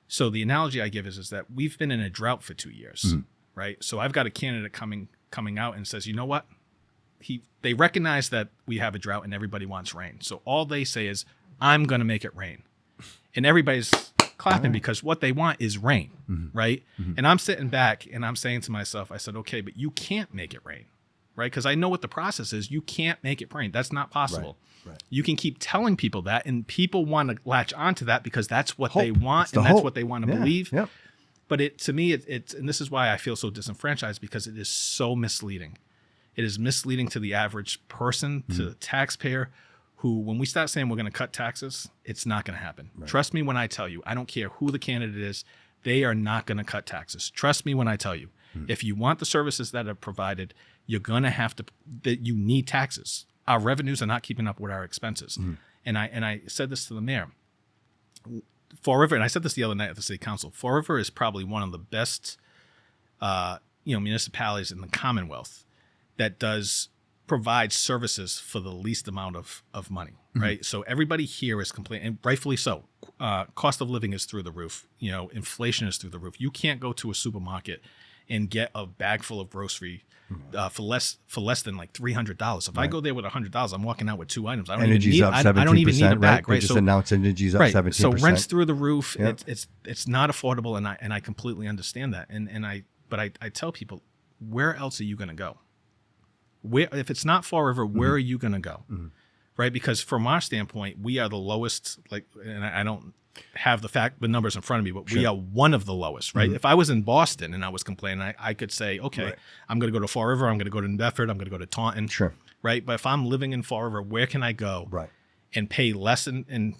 so the analogy I give is that we've been in a drought for 2 years, right? So I've got a candidate coming out and says, you know what? They recognize that we have a drought and everybody wants rain. So all they say is, I'm going to make it rain. And everybody's clapping because what they want is rain, right? And I'm sitting back and I'm saying to myself, I said, okay, but you can't make it rain, right? Because I know what the process is. You can't make it rain. That's not possible. Right. You can keep telling people that, and people want to latch onto that because that's what they want and that's what they want to believe. Yep. But to me, it's and this is why I feel so disenfranchised, because it is so misleading. It is misleading to the average person, to the taxpayer, who, when we start saying we're going to cut taxes, it's not going to happen. Right. Trust me when I tell you, I don't care who the candidate is, they are not going to cut taxes. Trust me when I tell you, if you want the services that are provided, you're going to have to, that you need taxes. Our revenues are not keeping up with our expenses. And I said this to the mayor. Fall River, and I said this the other night at the city council, Fall River is probably one of the best municipalities in the Commonwealth that does provide services for the least amount of money, right? So everybody here is complaining, and rightfully so. Cost of living is through the roof. Inflation is through the roof. You can't go to a supermarket and get a bag full of grocery for less than like $300. If I go there with $100, I'm walking out with 2 items. I don't Energy's even up need. I don't even need a bag. They Right. just announced energy's up 17%. So rent's through the roof. Yep. It's not affordable, and I completely understand that. But I tell people, where else are you going to go? Where, if it's not Fall River, where are you going to go? Right? Because from our standpoint, we are the lowest. Like, and I don't have the numbers in front of me, but we are one of the lowest. Right? If I was in Boston and I was complaining, I could say, okay, I'm going to go to Fall River. I'm going to go to New Bedford. I'm going to go to Taunton. Sure. Right? But if I'm living in Fall River, where can I go? Right. And pay less in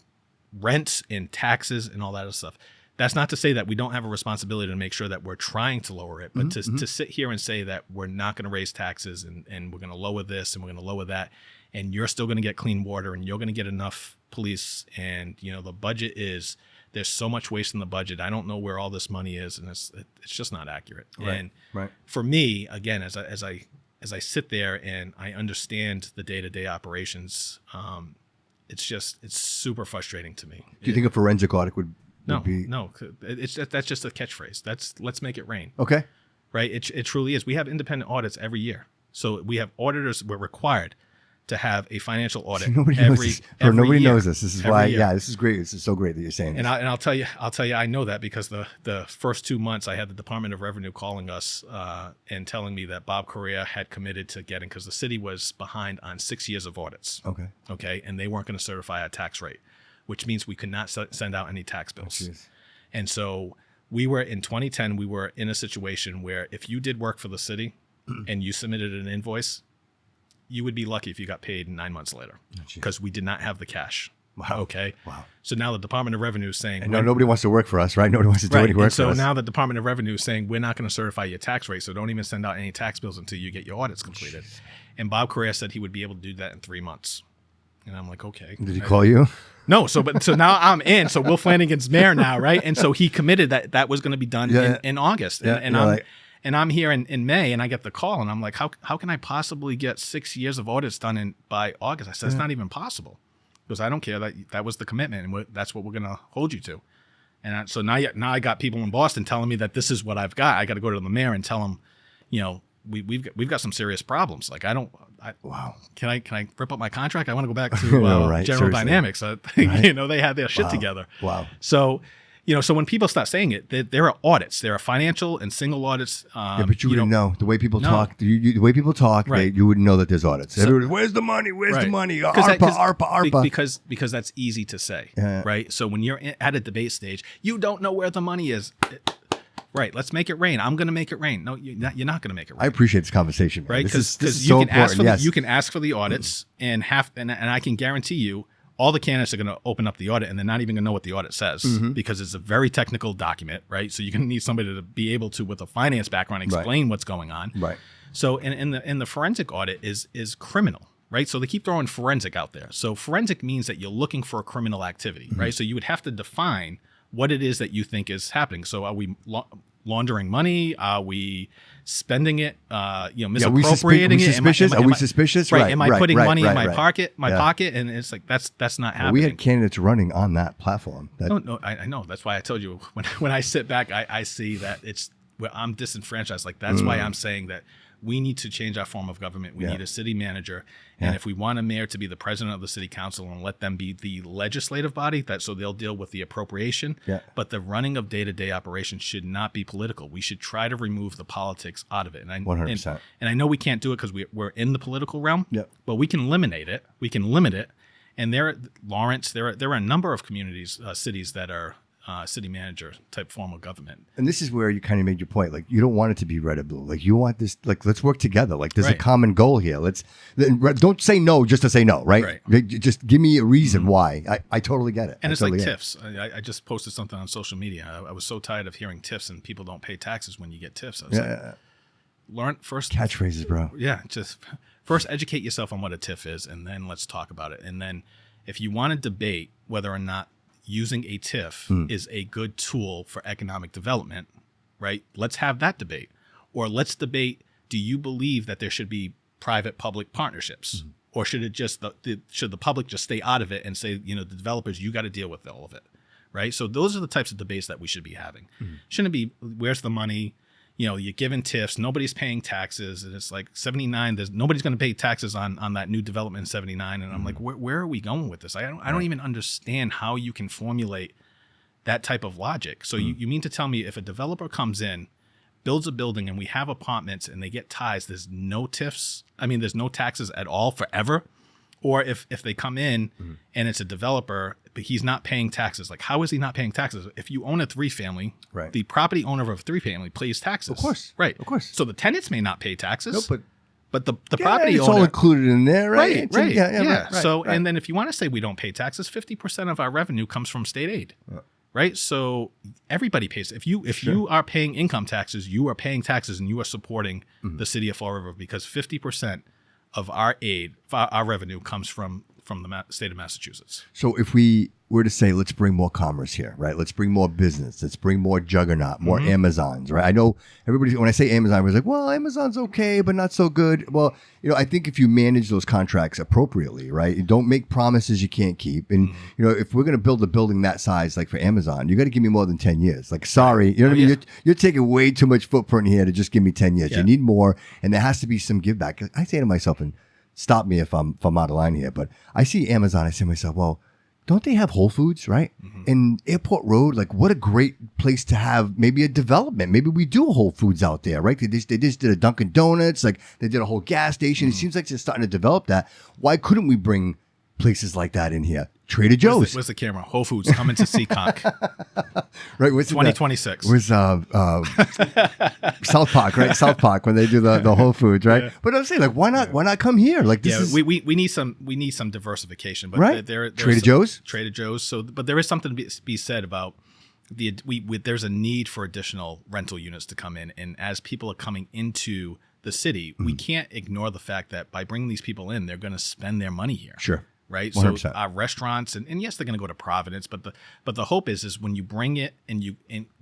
rents and taxes and all that other stuff. That's not to say that we don't have a responsibility to make sure that we're trying to lower it, but to sit here and say that we're not going to raise taxes and we're going to lower this and we're going to lower that, and you're still going to get clean water and you're going to get enough police, and the budget there's so much waste in the budget. I don't know where all this money is, and it's just not accurate. Right. And for me, again, as I sit there and I understand the day-to-day operations, it's super frustrating to me. Do you think a forensic audit would be? No, that's just a catchphrase. Let's make it rain. Okay. Right? It truly is. We have independent audits every year. So we have auditors. We're required to have a financial audit. Nobody every nobody year. knows this. This is why. Year. Yeah, this is great. This is so great that you're saying And this. I'll tell you, I know that because the first 2 months I had the Department of Revenue calling us and telling me that Bob Correa had committed to getting, because the city was behind on 6 years of audits. Okay, and they weren't going to certify a tax rate, which means we could not send out any tax bills. And so we were in 2010. We were in a situation where if you did work for the city and you submitted an invoice, you would be lucky if you got paid 9 months later, because we did not have the cash. Wow. Okay. Wow. So now the Department of Revenue is saying, and nobody wants to work for us, right? Nobody wants to do any work so for us. now the Department of Revenue is saying, we're not going to certify your tax rate, so don't even send out any tax bills until you get your audits completed. And Bob Correa said he would be able to do that in 3 months. And I'm like, okay. Did he call you? No. So now I'm in. So Will Flanagan's mayor now, right? And so he committed that was going to be done in August. And I'm here in May, and I get the call, and I'm like, how can I possibly get 6 years of audits done by August? I said, it's not even possible, because I don't care. That was the commitment, and that's what we're going to hold you to. And so now I got people in Boston telling me that this is what I've got. I got to go to the mayor and tell him, we've got some serious problems. Like, wow. Can I rip up my contract? I want to go back to General seriously. Dynamics. They had their shit together. Wow. So, so when people start saying it, there are audits. There are financial and single audits. But you wouldn't know. The way people talk, the way people talk, you wouldn't know that there's audits. Everybody, where's the money? Where's the money? ARPA. Because that's easy to say, right? So when you're at a debate stage, you don't know where the money is. Right, let's make it rain. I'm going to make it rain. No, you're not going to make it rain. I appreciate this conversation, man. Right? Because so you can ask for the audits, and I can guarantee you, all the candidates are going to open up the audit, and they're not even going to know what the audit says, because it's a very technical document, right? So you're going to need somebody to be able to, with a finance background, explain what's going on. Right. So in the forensic audit is criminal. Right. So they keep throwing forensic out there. So forensic means that you're looking for a criminal activity. Right. So you would have to define what it is that you think is happening. So are we laundering money? Are we spending it? Misappropriating it? Are we suspicious? Right. Am I putting money in my pocket? And it's like that's not happening. We had candidates running on that platform. No, I know. That's why I told you when I sit back, I see that I'm disenfranchised. Like that's why I'm saying that we need to change our form of government. We need a city manager. And if we want a mayor to be the president of the city council and let them be the legislative body, so they'll deal with the appropriation. Yeah. But the running of day-to-day operations should not be political. We should try to remove the politics out of it. And 100%. And I know we can't do it because we're in the political realm. Yeah. But we can eliminate it. We can limit it. And there are a number of communities, cities that are city manager type form of government. And this is where you kind of made your point. Like, you don't want it to be red or blue. Like, you want this, like, let's work together. Like, there's a common goal here. Don't say no just to say no, right? Just give me a reason why. I totally get it. And it's like TIFs. I just posted something on social media. I was so tired of hearing TIFs and people don't pay taxes when you get TIFs. I was like, learn first. Catchphrases, bro. Yeah. Just first educate yourself on what a TIF is, and then let's talk about it. And then if you want to debate whether or not using a TIF is a good tool for economic development, right? Let's have that debate. Or let's debate, do you believe that there should be private-public partnerships? Or should should the public just stay out of it and say, the developers, you got to deal with all of it, right? So those are the types of debates that we should be having. Shouldn't it be, where's the money? you're giving TIFs, nobody's paying taxes, and it's like 79. Nobody's going to pay taxes on that new development in 79, and I'm like, where are we going with this? I don't even understand how you can formulate that type of logic. So you mean to tell me if a developer comes in, builds a building, and we have apartments, and they get ties, there's no TIFs? I mean, there's no taxes at all forever? Or if they come in and it's a developer, but he's not paying taxes, like how is he not paying taxes? If you own a 3-family, the property owner of a 3-family pays taxes. Of course. Right. Of course. So the tenants may not pay taxes. No, but the property it's owner. all included in there, right? Right. Yeah. So, and then if you want to say we don't pay taxes, 50% of our revenue comes from state aid. Right. So everybody pays. If you are paying income taxes, you are paying taxes and you are supporting the city of Fall River, because 50% of our aid, our revenue comes from the state of Massachusetts. So if we were to say, let's bring more commerce here, right? Let's bring more business. Let's bring more juggernaut, more Amazons, right? I know everybody, when I say Amazon, was like, well, Amazon's okay, but not so good. Well, I think if you manage those contracts appropriately, right? You don't make promises you can't keep. And, if we're going to build a building that size, like for Amazon, you got to give me more than 10 years. Like, sorry, you know what I mean? You're taking way too much footprint here to just give me 10 years. You need more. And there has to be some give back. I say to myself, and stop me if I'm out of line here, but I see Amazon, I say to myself, well, don't they have Whole Foods, right? And Airport Road, like what a great place to have maybe a development. Maybe we do a Whole Foods out there, right? They just did a Dunkin' Donuts, like they did a whole gas station. It seems like they're starting to develop that. Why couldn't we bring places like that in here? Trader Joe's. Where's the camera? Whole Foods coming to Seekonk. Right. 2026. Was South Park, right? South Park when they do the Whole Foods, right? Yeah. But I'm saying, like, why not come here? Like, this is... we need some diversification, but right? Trader Joe's. So, but there is something to be said about there's a need for additional rental units to come in, and as people are coming into the city, we can't ignore the fact that by bringing these people in, they're going to spend their money here. Sure. Right. 100%. So our restaurants and yes, they're going to go to Providence, but the hope is when you bring it and you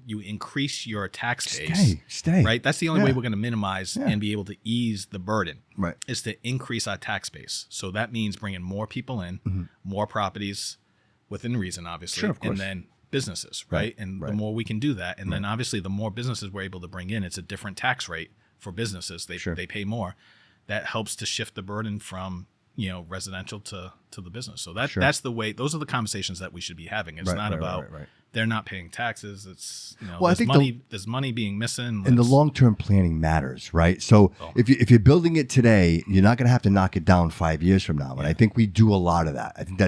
increase your tax base, stay. Right. That's the only way we're going to minimize and be able to ease the burden. Right. Is to increase our tax base. So that means bringing more people in, more properties within reason, obviously, sure, of course. and then businesses. Right. And the more we can do that, and then obviously the more businesses we're able to bring in, it's a different tax rate for businesses. They pay more. That helps to shift the burden from residential to the business. So that's the way. Those are the conversations that we should be having. It's not about they're not paying taxes. It's I think there's money being missing, and the long-term planning matters, right? So if you're building it today, you're not going to have to knock it down 5 years from now. And I think we do a lot of that. I think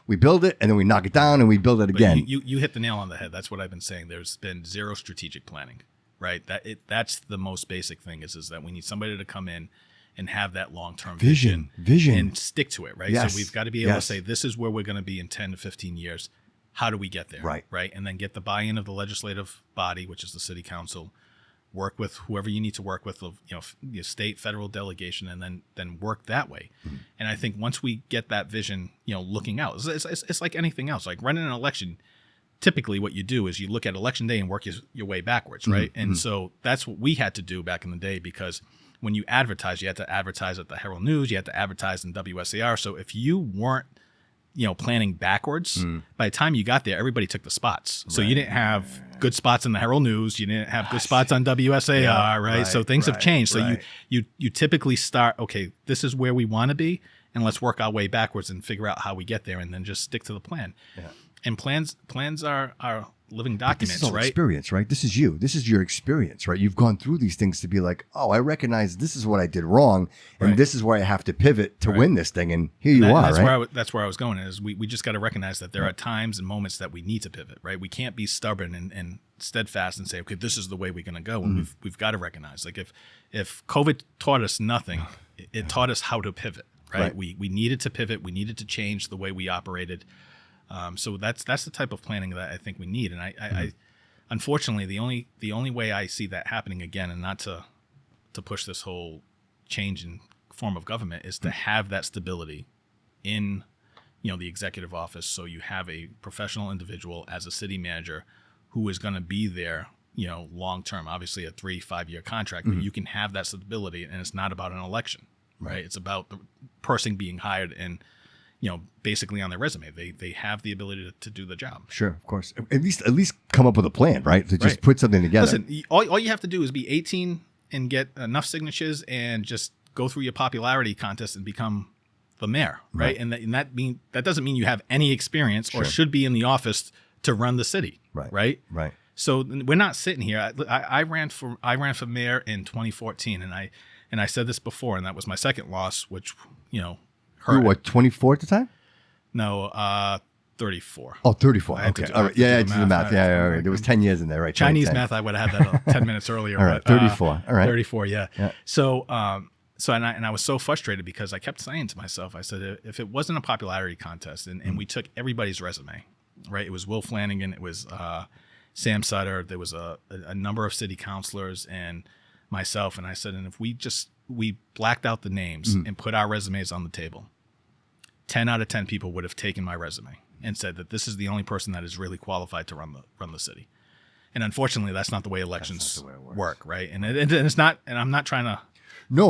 we build it and then we knock it down and we build it again. You hit the nail on the head. That's what I've been saying. There's been zero strategic planning, right? That's the most basic thing is that we need somebody to come in and have that long-term vision and stick to it, right? Yes. So we've got to be able to say, this is where we're going to be in 10 to 15 years. How do we get there? Right. And then get the buy-in of the legislative body, which is the city council, work with whoever you need to work with, state, federal delegation, and then work that way. And I think once we get that vision, looking out, it's like anything else, like running an election. Typically what you do is you look at election day and work your way backwards, right? And so that's what we had to do back in the day, because when you advertise, you had to advertise at the Herald News, you had to advertise in WSAR. So if you weren't, planning backwards, by the time you got there, everybody took the spots. So you didn't have good spots in the Herald News, you didn't have good spots on WSAR, right? So things have changed. So you typically start, okay, this is where we want to be, and let's work our way backwards and figure out how we get there, and then just stick to the plan. Yeah. And plans are living documents, this is all right? Experience, right? This is you. This is your experience, right? You've gone through these things to be like, oh, I recognize this is what I did wrong, and this is where I have to pivot to win this thing. And here you are, right? That's where I was going. Is we just got to recognize that there are times and moments that we need to pivot, right? We can't be stubborn and steadfast and say, okay, this is the way we're going to go. And we've got to recognize, like, if COVID taught us nothing, it taught us how to pivot, right? We needed to pivot. We needed to change the way we operated. So that's the type of planning that I think we need. And I unfortunately, the only way I see that happening again, and not to push this whole change in form of government, is to have that stability in, the executive office. So you have a professional individual as a city manager who is going to be there, long term, obviously a 3-5 year contract, but you can have that stability, and it's not about an election, right? It's about the person being hired and, basically on their resume. They have the ability to do the job. Sure, of course. At least come up with a plan, right? To just put something together. Listen, all you have to do is be 18 and get enough signatures and just go through your popularity contest and become the mayor, right? And that doesn't mean you have any experience or should be in the office to run the city, right? So we're not sitting here. I ran for mayor in 2014, and I said this before, and that was my second loss, which hurt. You were what, 24 at the time? No, 34. Oh, 34. Okay. All right. Yeah, I did the math. Yeah. There was 10 years in there, right? Chinese math, I would have had that 10 minutes earlier. All right, 34. All right. 34, yeah. So, and I was so frustrated because I kept saying to myself, I said, if it wasn't a popularity contest and we took everybody's resume, right? It was Will Flanagan, it was Sam Sutter, there was a number of city councilors and myself, and I said, and if we blacked out the names and put our resumes on the table, 10 out of 10 people would have taken my resume and said that this is the only person that is really qualified to run the city. And unfortunately, that's not the way elections work, right? And it's not. And I'm not trying to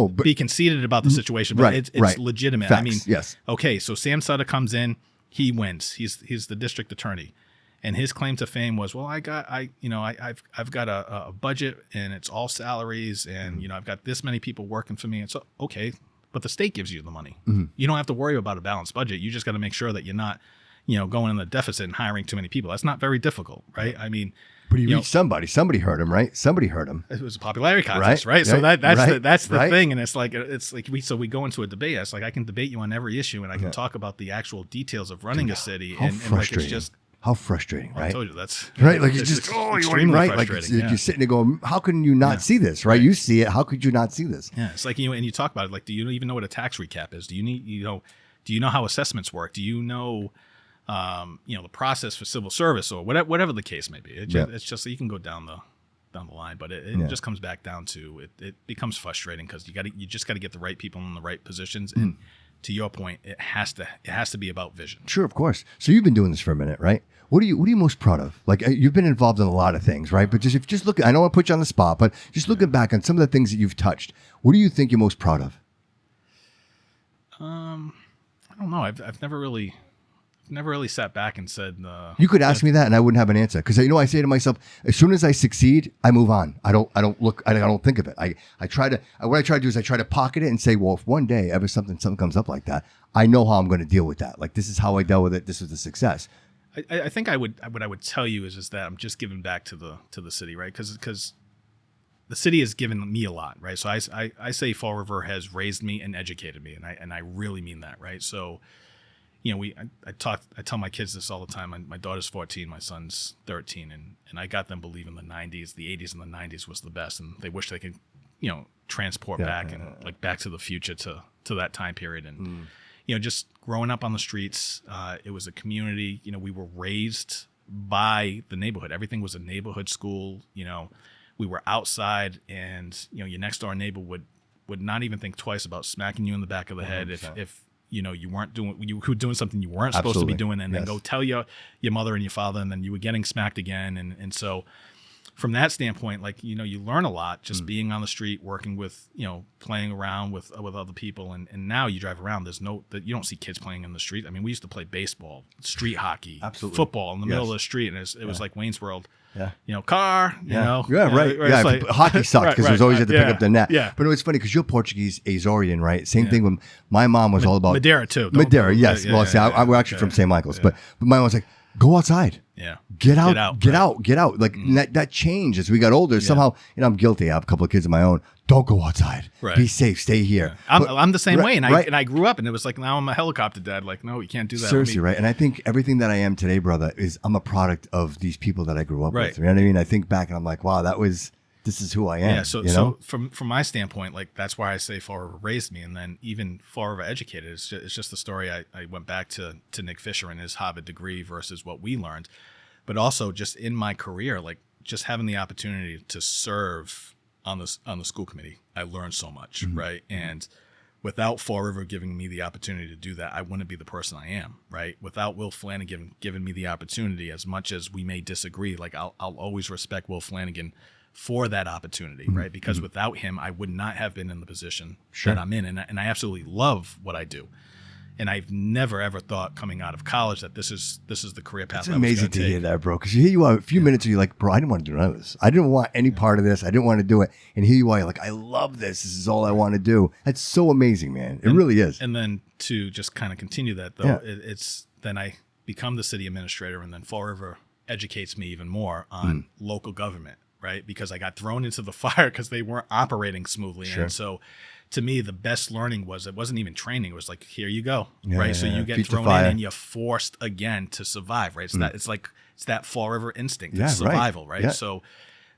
be conceited about the situation, but it's legitimate. Facts, I mean, yes. Okay, so Sam Sutter comes in, he wins. He's the district attorney, and his claim to fame was, well, I've got a budget and it's all salaries, and I've got this many people working for me. And so okay. But the state gives you the money. You don't have to worry about a balanced budget. You just got to make sure that you're not, going in the deficit and hiring too many people. That's not very difficult, right? I mean, but he reached somebody. Somebody heard him, right? Somebody heard him. It was a popularity contest, right? So that's the thing. And it's like we go into a debate. It's like I can debate you on every issue, and I can talk about the actual details of running a city. How frustrating. Like it's just. How frustrating, right? I told you that's right. Like it's just extremely right. frustrating. Like you're sitting there going, "How can you not see this?" Right? You see it. How could you not see this? Yeah, it's like and you talk about it. Like, do you even know what a tax recap is? Do you know how assessments work? Do you know, the process for civil service or whatever the case may be? It's just you can go down the line, but it just comes back down to it becomes frustrating because you just got to get the right people in the right positions and. To your point, it has to be about vision. Sure, of course. So you've been doing this for a minute, right? What are you most proud of? Like you've been involved in a lot of things, right? But just look. I don't want to put you on the spot, but just looking back on some of the things that you've touched, what do you think you're most proud of? I don't know. I've never really sat back and said. You could ask me that, and I wouldn't have an answer because I say to myself, as soon as I succeed, I move on. I don't think of it. I try to do is I try to pocket it and say, well, if one day ever something comes up like that, I know how I'm going to deal with that. Like this is how I dealt with it. This was a success. I think what I would tell you is that I'm just giving back to the city, right? Because the city has given me a lot, right? So I say Fall River has raised me and educated me, and I really mean that, right? So. I tell my kids this all the time. My daughter's 14, my son's 13, and I got them believing the 80s and the 90s was the best, and they wish they could, transport back and like Back to the Future to that time period. And just growing up on the streets, it was a community. We were raised by the neighborhood. Everything was a neighborhood school. We were outside, and your next door neighbor would not even think twice about smacking you in the back of the head 100%. if you were doing something you weren't supposed to be doing, and then go tell your mother and your father, and then you were getting smacked again. And so from that standpoint, like, you learn a lot just being on the street, working with, playing around with other people. And now you drive around, you don't see kids playing in the street. I mean, we used to play baseball, street hockey, football in the middle of the street. And it was like Wayne's World. Yeah. Car, Yeah, right. Yeah, like, hockey sucked because it was always had to pick up the net. Yeah. But it was funny because you're Portuguese, Azorian, right? Same thing when my mom was all about Madeira too. Madeira, yes. Well, we're actually from St. Michael's, but my mom was like, go outside. Yeah. Get out. Like that changed as we got older. Somehow, I'm guilty. I have a couple of kids of my own. Don't go outside. Right. Be safe. Stay here. Yeah. I'm the same way. And I grew up and it was like, now I'm a helicopter dad. Like, no, you can't do that. Seriously, right? And I think everything that I am today, brother, is I'm a product of these people that I grew up with. You know what I mean? I think back and I'm like, wow, this is who I am. Yeah. So from my standpoint, like that's why I say Fall River raised me, and then even Fall River educated. It's just the story. I went back to Nick Fisher and his Harvard degree versus what we learned, but also just in my career, like just having the opportunity to serve on the school committee, I learned so much, right? And without Fall River giving me the opportunity to do that, I wouldn't be the person I am, right? Without Will Flanagan giving me the opportunity, as much as we may disagree, like I'll always respect Will Flanagan for that opportunity, right? Because without him, I would not have been in the position that I'm in. And I absolutely love what I do. And I've never ever thought coming out of college that this is the career path. It's amazing to hear that, bro. Because here you are, a few minutes, and you're like, bro, I didn't want to do none of this. I didn't want any part of this. I didn't want to do it. And here you are, you're like, I love this. This is all I want to do. That's so amazing, man. It really is. And then to just kind of continue that, though, it's then I become the city administrator, and then Fall River educates me even more on local government, right? Because I got thrown into the fire because they weren't operating smoothly. Sure. And so to me, the best learning was, it wasn't even training. It was like, here you go, right? So you get thrown in and you're forced again to survive, right? It's that Fall River instinct, it's survival, right? Yeah. So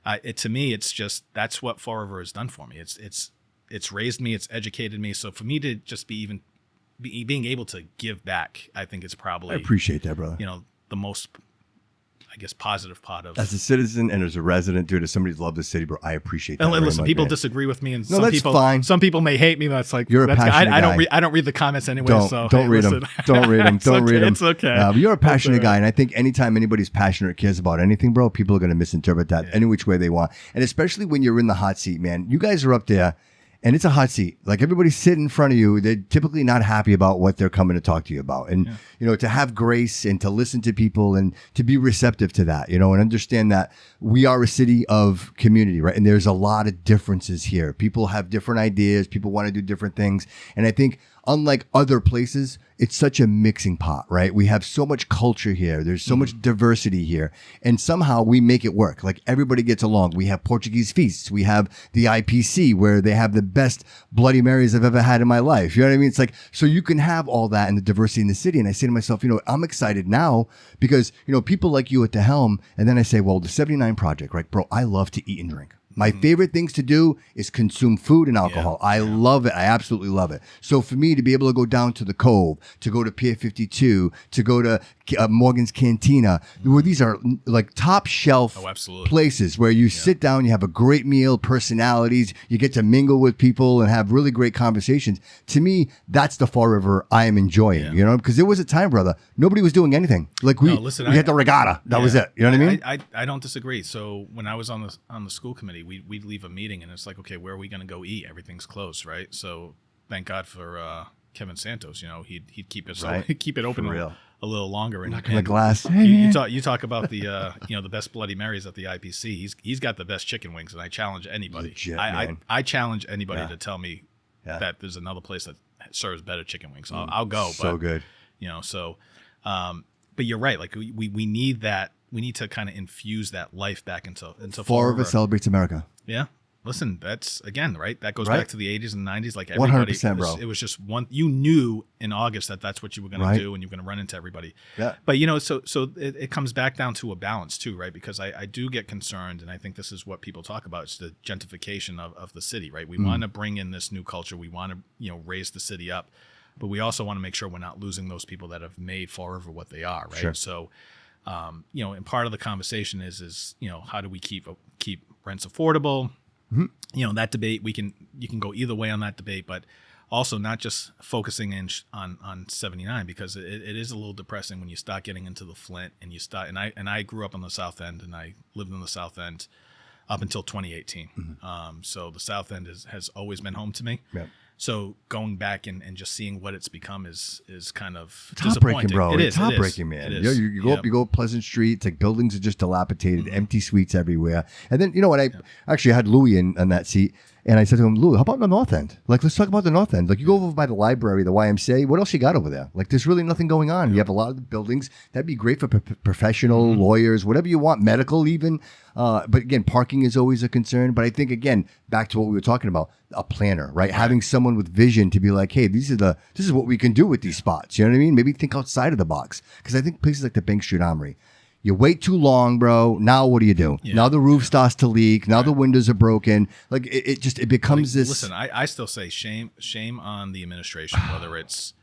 to me, it's just, that's what Fall River has done for me. It's raised me, it's educated me. So for me to just being able to give back, I think it's probably, I appreciate that, brother. The most, I guess, positive part of, as a citizen and as a resident, dude, as somebody who loves the city, bro, I appreciate that. And listen, much, people man. disagree with me, and fine. Some people may hate me. That's like, you're a passionate guy. I don't read the comments anyway. Don't read them. Don't read them. Don't read them. It's okay. But you're a passionate guy, and I think anytime anybody's passionate or cares about anything, bro, people are going to misinterpret that any which way they want, and especially when you're in the hot seat, man. You guys are up there. And it's a hot seat. Like, everybody's sitting in front of you. They're typically not happy about what they're coming to talk to you about. And, to have grace and to listen to people and to be receptive to that, and understand that we are a city of community, right? And there's a lot of differences here. People have different ideas. People want to do different things. And I think, unlike other places, it's such a mixing pot, right? We have so much culture here. There's so much diversity here. And somehow we make it work. Like, everybody gets along. We have Portuguese feasts. We have the IPC, where they have the best Bloody Marys I've ever had in my life. You know what I mean? It's like, so you can have all that and the diversity in the city. And I say to myself, I'm excited now because, people like you at the helm. And then I say, well, the 79 Project, right, bro, I love to eat and drink. My favorite things to do is consume food and alcohol. I love it. I absolutely love it. So for me to be able to go down to the Cove, to go to Pier 52, to go to Morgan's Cantina, where these are like top shelf places where you sit down, you have a great meal, personalities, you get to mingle with people and have really great conversations. To me, that's the Fall River I am enjoying, because there was a time, brother, nobody was doing anything. Like we had the regatta. That was it. You know what I mean? I don't disagree. So when I was on the school committee, we'd leave a meeting and it's like, okay, where are we going to go eat? Everything's closed, right? So thank God for Kevin Santos. He'd keep us keep it open a little longer. And the glass. You talk about the the best Bloody Marys at the IPC. He's got the best chicken wings, and I challenge anybody. Legit, I challenge anybody to tell me that there's another place that serves better chicken wings. I'll go. So good. But you're right. Like we need that. We need to kind of infuse that life back into Fall River celebrates America. Yeah. Listen, that's again, right? That goes back to the 80s and 90s. Like everybody, 100%, bro. It was just one. You knew in August that's what you were going to do, and you're going to run into everybody. Yeah. But so it comes back down to a balance too, right? Because I do get concerned, and I think this is what people talk about. It's the gentrification of the city, right? We want to bring in this new culture. We want to raise the city up, but we also want to make sure we're not losing those people that have made Fall River what they are, right? Sure. So. And part of the conversation is how do we keep rents affordable? Mm-hmm. That debate you can go either way on that debate, but also not just focusing on 79, because it is a little depressing when you start getting into the Flint and you start. And I grew up on the South End, and I lived in the South End up until 2018. Mm-hmm. So the South End has always been home to me. Yep. So going back and just seeing what it's become is kind of heartbreaking, bro. It's heartbreaking, man. You go up, you go Pleasant Street. It's like buildings are just dilapidated, empty suites everywhere. And then when I actually had Louis in that seat, and I said to him, Louis, how about the North End? Like, let's talk about the North End. Like, you go over by the library, the YMCA. What else you got over there? Like, there's really nothing going on. You have a lot of the buildings. That'd be great for professional lawyers, whatever you want, medical even. But again, parking is always a concern. But I think, again, back to what we were talking about, a planner, right? Having someone with vision to be like, hey, this is what we can do with these spots. You know what I mean? Maybe think outside of the box. Because I think places like the Bank Street Armory, you wait too long, bro. Now what do you do? Yeah. Now the roof starts to leak. Now the windows are broken. Like it becomes this. Listen, I still say shame on the administration, whether it's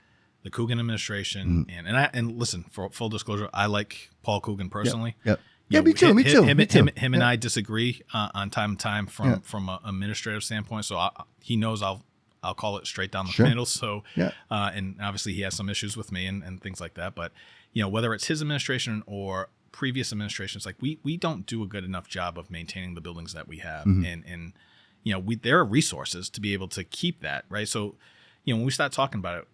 the Coogan administration and listen, for full disclosure, I like Paul Coogan personally. Yep. Yeah, me too. Him and I disagree on time to time from an administrative standpoint. So he knows I'll call it straight down the middle. So and obviously he has some issues with me and things like that. But whether it's his administration or previous administrations, like we don't do a good enough job of maintaining the buildings that we have, and there are resources to be able to keep that, right? So when we start talking about it,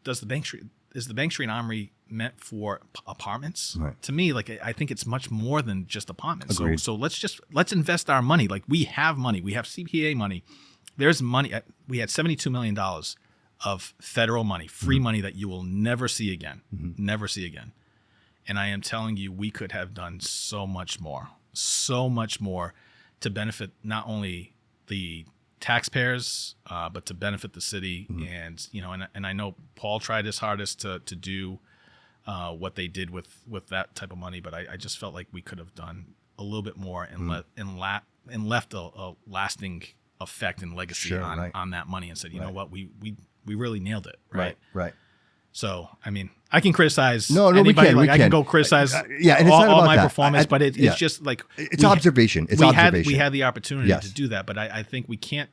does the Bank Street is the Bank Street Armory meant for apartments? Right. To me, like I think it's much more than just apartments. Agreed. So let's invest our money. Like we have money. We have CPA money. There's money. We had $72 million of federal money, free money that you will never see again. Never see again. And I am telling you, we could have done so much more to benefit not only the taxpayers, but to benefit the city. And, you know, and I know Paul tried his hardest to do what they did with that type of money, but I just felt like we could have done a little bit more and left a lasting effect and legacy on that money, and said, you know what, we really nailed it. Right. So, I mean, I can criticize anybody. We can. I can go criticize and it's not all about my that. performance, but it's just like it's observation. It's observation. We had the opportunity to do that, but I think we can't.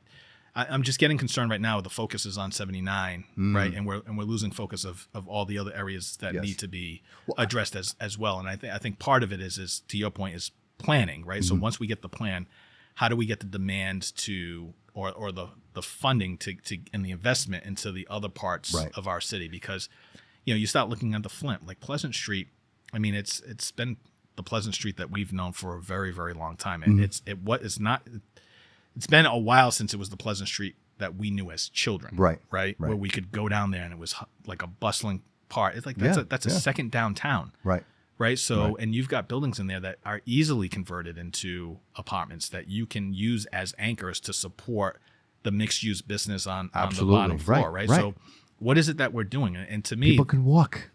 I'm just getting concerned right now. The focus is on 79, right, and we're losing focus of all the other areas that need to be addressed as well. And I think part of it is to your point is planning, right? So once we get the plan, how do we get the demand to or the funding to and the investment into the other parts of our city? Because, you know, you start looking at the Flint, like Pleasant Street. I mean, it's been the Pleasant Street that we've known for a very, very long time, and it's been a while since it was the Pleasant Street that we knew as children, right, where we could go down there and it was like a bustling part. It's like that's a second downtown, right? So, and you've got buildings in there that are easily converted into apartments that you can use as anchors to support the mixed-use business on the bottom floor, right? So, what is it that we're doing? And to me, people can walk.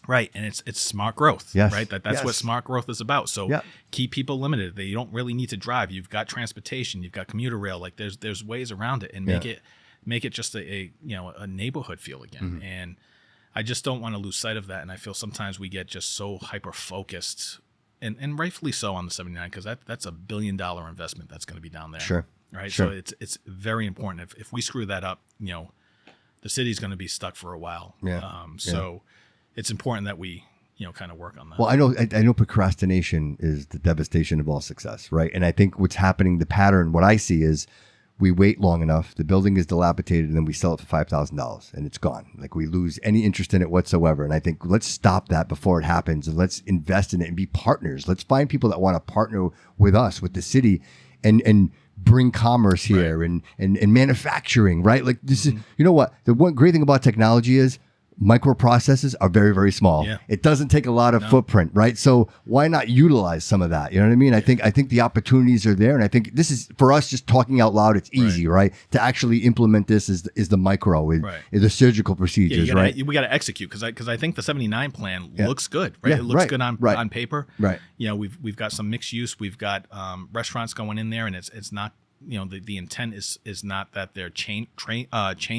Right, and it's smart growth, right? That's what smart growth is about. So keep people limited. You don't really need to drive. You've got transportation. You've got commuter rail. Like there's ways around it, and make it just a neighborhood feel again. And I just don't want to lose sight of that. And I feel sometimes we get just so hyper focused, and rightfully so, on the 79, because that's $1 billion investment that's going to be down there. Sure. Right. So it's very important. If we screw that up, you know, the city's going to be stuck for a while. So it's important that we, you know, kind of work on that. Well, I know procrastination is the devastation of all success, right? And I think what's happening, the pattern, what I see is we wait long enough, the building is dilapidated, and then we sell it for $5,000 and it's gone. Like we lose any interest in it whatsoever. And I think let's stop that before it happens, and let's invest in it and be partners. Let's find people that want to partner with us, with the city, and bring commerce here and manufacturing, right? Like this is, you know what? The one great thing about technology is microprocessors are very, very small. It doesn't take a lot of footprint, right? So why not utilize some of that? You know what I mean? I think the opportunities are there, and I think this is, for us, just talking out loud, it's easy, right? To actually implement this is the micro, is the surgical procedures, right? We got to execute, because I think the 79 plan looks good, right? It looks good on paper, right? You know, we've got some mixed use, we've got restaurants going in there, and it's not, you know, the intent is not that they're chain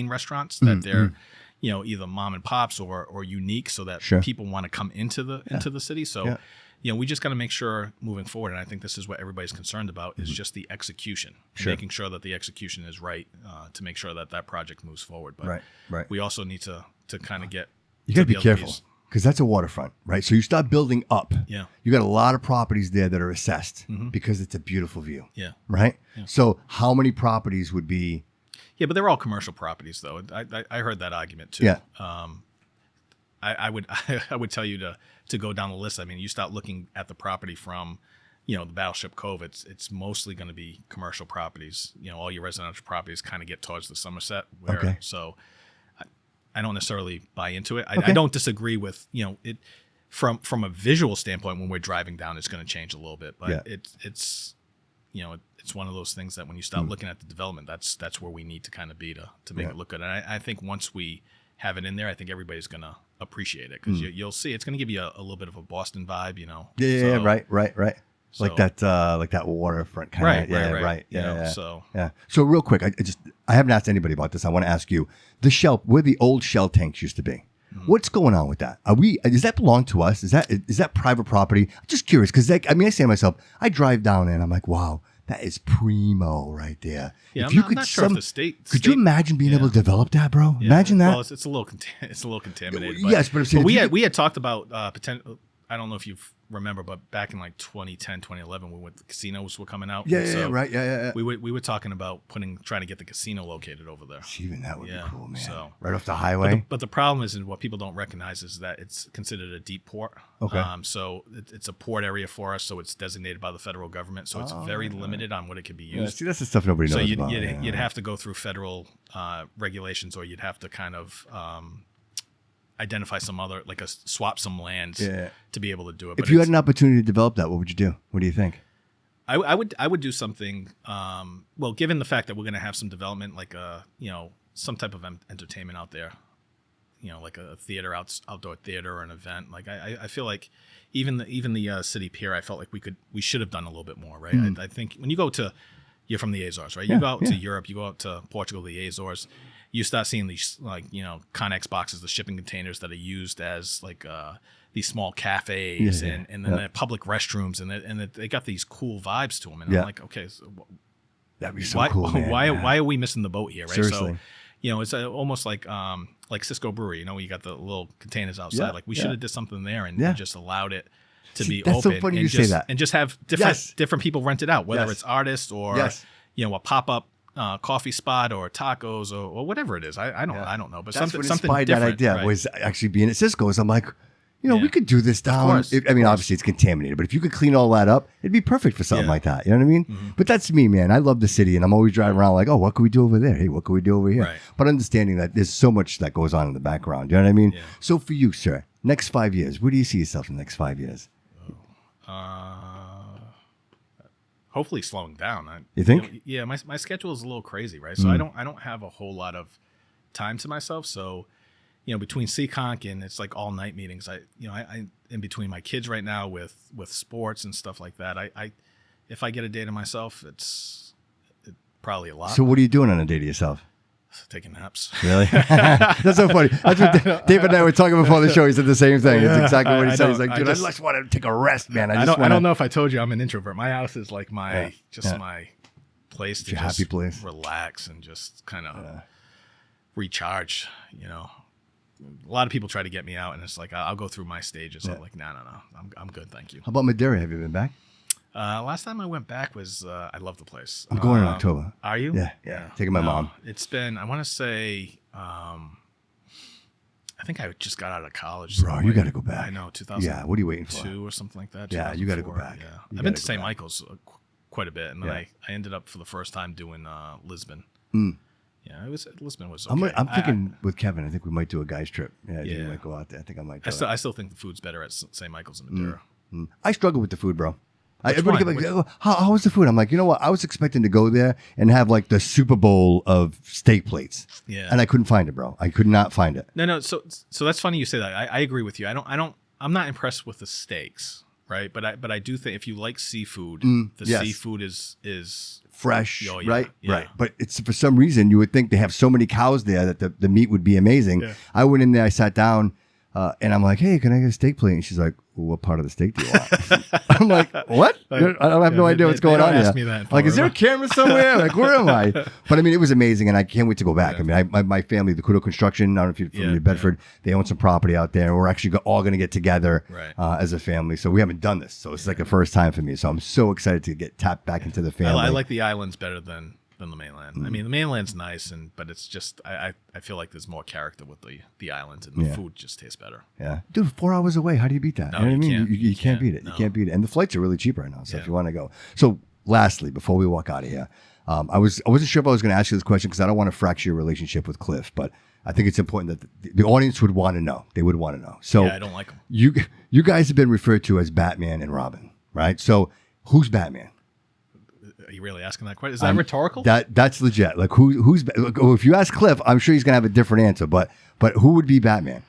restaurants, that they're you know, either mom and pops or unique, so that people want to come into the city. So, you know, we just got to make sure moving forward, and I think this is what everybody's concerned about, is just the execution, making sure that the execution is right, to make sure that project moves forward. But we also need to kind of get. You got to be careful, because that's a waterfront, right? So you start building up. Yeah. You got a lot of properties there that are assessed because it's a beautiful view. Yeah. Right. Yeah. So how many properties would be? Yeah, but they're all commercial properties, though. I heard that argument too. Yeah. I would tell you to go down the list. I mean, you start looking at the property from, you know, the Battleship Cove. It's mostly going to be commercial properties. You know, all your residential properties kind of get towards the Somerset. So I don't necessarily buy into it. I don't disagree with, you know, it from a visual standpoint. When we're driving down, it's going to change a little bit, but it's you know, it's one of those things that when you start looking at the development, that's where we need to kind of be to make it look good. And I think once we have it in there, I think everybody's going to appreciate it, because you'll see it's going to give you a little bit of a Boston vibe, you know. Yeah, right. So, like that waterfront kind of. Right. Yeah. So real quick, I haven't asked anybody about this. I want to ask you, the Shell, where the old Shell tanks used to be. What's going on with that? Does that belong to us? Is that private property? I'm just curious, because I say to myself, I drive down there and I'm like, wow, that is primo right there. Yeah, I'm not sure if the state. Could you imagine being able to develop that, bro? Yeah. Imagine that. Well, it's a little contaminated. Yes, but we had talked about I don't know if you remember, but back in like 2010, 2011, when the casinos were coming out. Right. Yeah. We were talking about trying to get the casino located over there. Even that would be cool, man. So, right off the highway. But the problem is, and what people don't recognize is that it's considered a deep port. Okay. So it's a port area for us, so it's designated by the federal government. So it's very limited on what it can be used. See, that's the stuff nobody knows about. So you'd have to go through federal regulations, or you'd have to kind of identify some other, like swap some lands to be able to do it. But if you had an opportunity to develop that, what would you do? What do you think? I would do something. Well, given the fact that we're going to have some development, like some type of entertainment out there, like a theater, outdoor theater, or an event. Like I feel like even the city pier, I felt like we should have done a little bit more, right? I think when you go to, you're from the Azores, right? You go out to Europe, you go out to Portugal, the Azores. You start seeing these, like, Connex boxes, the shipping containers that are used as like these small cafes and then they're public restrooms, and they got these cool vibes to them. And I'm like, okay, so that'd be so cool, man. Why are we missing the boat here, right? Seriously. So, it's almost like Cisco Brewery. You got the little containers outside. Like we should have did something there and just allowed it to be that's open. So funny and you say that. And just have different people rent it out, whether it's artists or a pop-up coffee spot or tacos or whatever it is. I don't know, but that's something inspired different, that idea, right? was actually being at Cisco's. I'm like, we could do this down. Obviously it's contaminated, but if you could clean all that up, it'd be perfect for something like that. You know what I mean? Mm-hmm. But that's me, man. I love the city, and I'm always driving around like, oh, what can we do over there? Hey, what can we do over here? Right. But understanding that there's so much that goes on in the background. You know what I mean? Yeah. So for you, sir, next 5 years, where do you see yourself in the next 5 years? Hopefully slowing down. You think? My schedule is a little crazy, right? So I don't have a whole lot of time to myself. So, between CConc and it's like all night meetings, I in between my kids right now with sports and stuff like that, I if I get a day to myself, it's probably a lot. So what are you doing on a day to yourself? Taking naps. Really? That's so funny. That's what Dave and I were talking before the show. He said the same thing. It's exactly what he said. He's like, dude, I just want to take a rest, man. I don't know if I told you I'm an introvert. My house is like my place to just happy place. Relax and just kind of recharge. A lot of people try to get me out, and it's like I'll go through my stages. I'm like, no, I'm good, thank you. How about Madeira? Have you been back? Last time I went back was I love the place. I'm going in October. Are you? Yeah. Taking my mom. It's been, I want to say, I think I just got out of college. Bro, you got to go back. I know, 2000. Yeah, what are you waiting for? 2 or something like that. Yeah, you got to go back. Yeah, I've been to St. Michael's quite a bit, and then I ended up for the first time doing Lisbon. Yeah, Lisbon was okay. I'm thinking with Kevin, I think we might do a guys trip. Yeah, we might go out there. I think I might do I still think the food's better at St. Michael's and Madeira. I struggle with the food, bro. Everybody get like, how was the food? I'm like, you know what? I was expecting to go there and have like the Super Bowl of steak plates. Yeah. And I couldn't find it, bro. I could not find it. No. So that's funny you say that. I agree with you. I'm not impressed with the steaks, right? But I do think if you like seafood, seafood is fresh, right? Yeah. Right. But it's for some reason you would think they have so many cows there that the meat would be amazing. Yeah. I went in there, I sat down, and I'm like, hey, can I get a steak plate? And she's like, well, what part of the steak do you want? I'm like, what? I have no idea what's going on here. Me that like, is there a camera somewhere? Like, where am I? But I mean, it was amazing, and I can't wait to go back. Yeah. I mean, my family, the Couto Construction, I don't know if you're from New Bedford, they own some property out there. We're actually all going to get together as a family. So we haven't done this. So it's like the first time for me. So I'm so excited to get tapped back into the family. I like the islands better than the mainland. I mean, the mainland's nice, but it's just I feel like there's more character with the islands, and the food just tastes better. Yeah, dude, 4 hours away. How do you beat that? No, you know what I mean? You can't beat it. No. You can't beat it. And the flights are really cheap right now. So if you want to go. So lastly, before we walk out of here, I wasn't sure if I was going to ask you this question because I don't want to fracture your relationship with Cliff, but I think it's important that the audience would want to know. They would want to know. So I don't like them. You guys have been referred to as Batman and Robin, right? So who's Batman? Are you really asking that question? Is that rhetorical? That's legit. Like who's if you ask Cliff, I'm sure he's gonna have a different answer. But who would be Batman?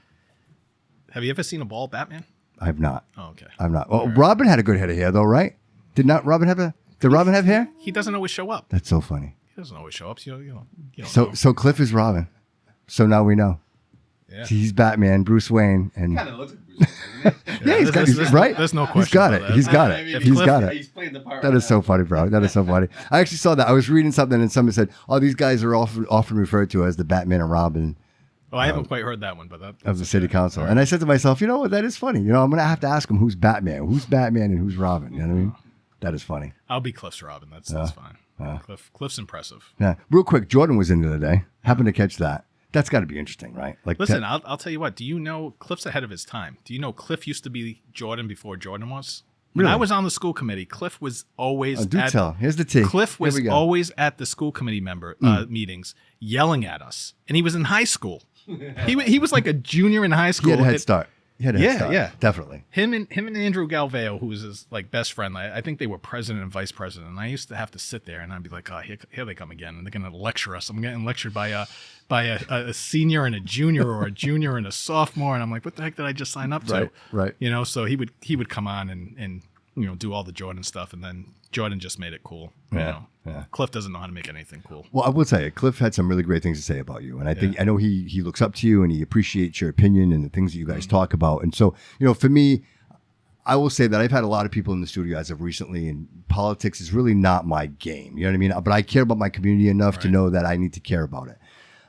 Have you ever seen a bald Batman? I have not. Oh, okay. I've not. Well, Robin had a good head of hair though, right? Did Robin have hair? He doesn't always show up. That's so funny. He doesn't always show up. You don't know. So Cliff is Robin. So now we know. Yeah. He's Batman, Bruce Wayne, and kind of looks like Bruce Wayne, doesn't he? He's right. There's no question. He's got it. He's got it. He's got it. He's playing the part. That is so funny, bro. That is so funny. I actually saw that. I was reading something, and somebody said, "Oh, these guys are often referred to as the Batman and Robin Oh, I haven't quite heard that one, but that's of the city council. Right. And I said to myself, you know what? That is funny. You know, I'm going to have to ask him who's Batman and who's Robin. You know what I mean? That is funny. I'll be Cliff's Robin. That's fine. Cliff's impressive. Yeah. Real quick, Jordan was in the other day. Happened to catch that. That's got to be interesting, right? Like, listen, I'll tell you what. Do you know Cliff's ahead of his time? Do you know Cliff used to be Jordan before Jordan was? When Really? I was on the school committee, Cliff was always tell. Here's the tea. Cliff was Here we go. always at the school committee member meetings yelling at us. And he was in high school. He was like a junior in high school. He had a head start. Yeah. Definitely. Him and Andrew Galveo, who was his like best friend, I think they were president and vice president. And I used to have to sit there and I'd be like, oh, here they come again, and they're going to lecture us. I'm getting lectured by a senior and a junior, or a junior and a sophomore, and I'm like, what the heck did I just sign up to? Right. You know, so he would come on and you know, do all the Jordan stuff, and then Jordan just made it cool. You know? Cliff doesn't know how to make anything cool. Well, I will tell you, Cliff had some really great things to say about you. And I know he looks up to you and he appreciates your opinion and the things that you guys talk about. And so, you know, for me, I will say that I've had a lot of people in the studio as of recently, and politics is really not my game. You know what I mean? But I care about my community enough to know that I need to care about it.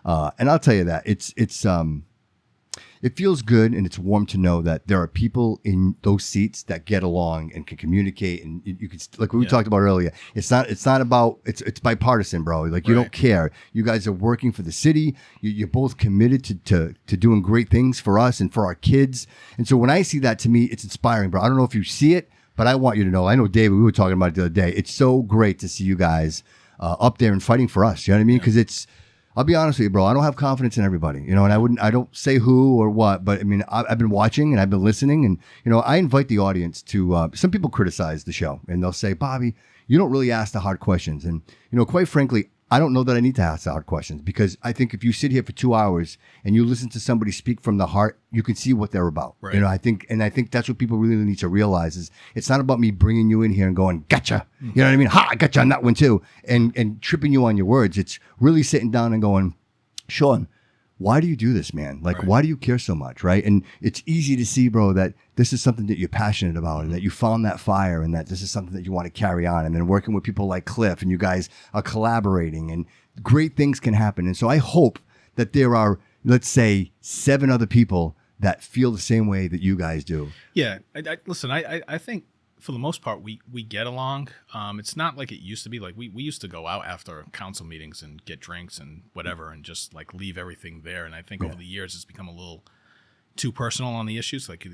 And I'll tell you that it feels good and it's warm to know that there are people in those seats that get along and can communicate, and you can, like we talked about earlier, it's not about it's bipartisan, bro. Like you don't care. You guys are working for the city. You're both committed to doing great things for us and for our kids. And so when I see that, to me, it's inspiring, bro. I don't know if you see it, but I want you to know. I know, David, we were talking about it the other day. It's so great to see you guys up there and fighting for us. You know what I mean? Because I'll be honest with you, bro. I don't have confidence in everybody, you know, and I don't say who or what, but I mean, I've been watching and I've been listening, and, you know, I invite the audience to, some people criticize the show and they'll say, Bobby, you don't really ask the hard questions. And, you know, quite frankly, I don't know that I need to ask the hard questions, because I think if you sit here for 2 hours and you listen to somebody speak from the heart, you can see what they're about. Right. You know, I think that's what people really need to realize is it's not about me bringing you in here and going, gotcha. You know what I mean? Ha, I gotcha on that one too. And tripping you on your words. It's really sitting down and going, Shawn, why do you do this, man? Like, why do you care so much, right? And it's easy to see, bro, that this is something that you're passionate about, and that you found that fire, and that this is something that you want to carry on. And then working with people like Cliff, and you guys are collaborating, and great things can happen. And so I hope that there are, let's say, 7 other people that feel the same way that you guys do. Yeah. Listen, I think for the most part, we get along. It's not like it used to be. Like we used to go out after council meetings and get drinks and whatever, and just like leave everything there. And I think over the years, it's become a little too personal on the issues. Like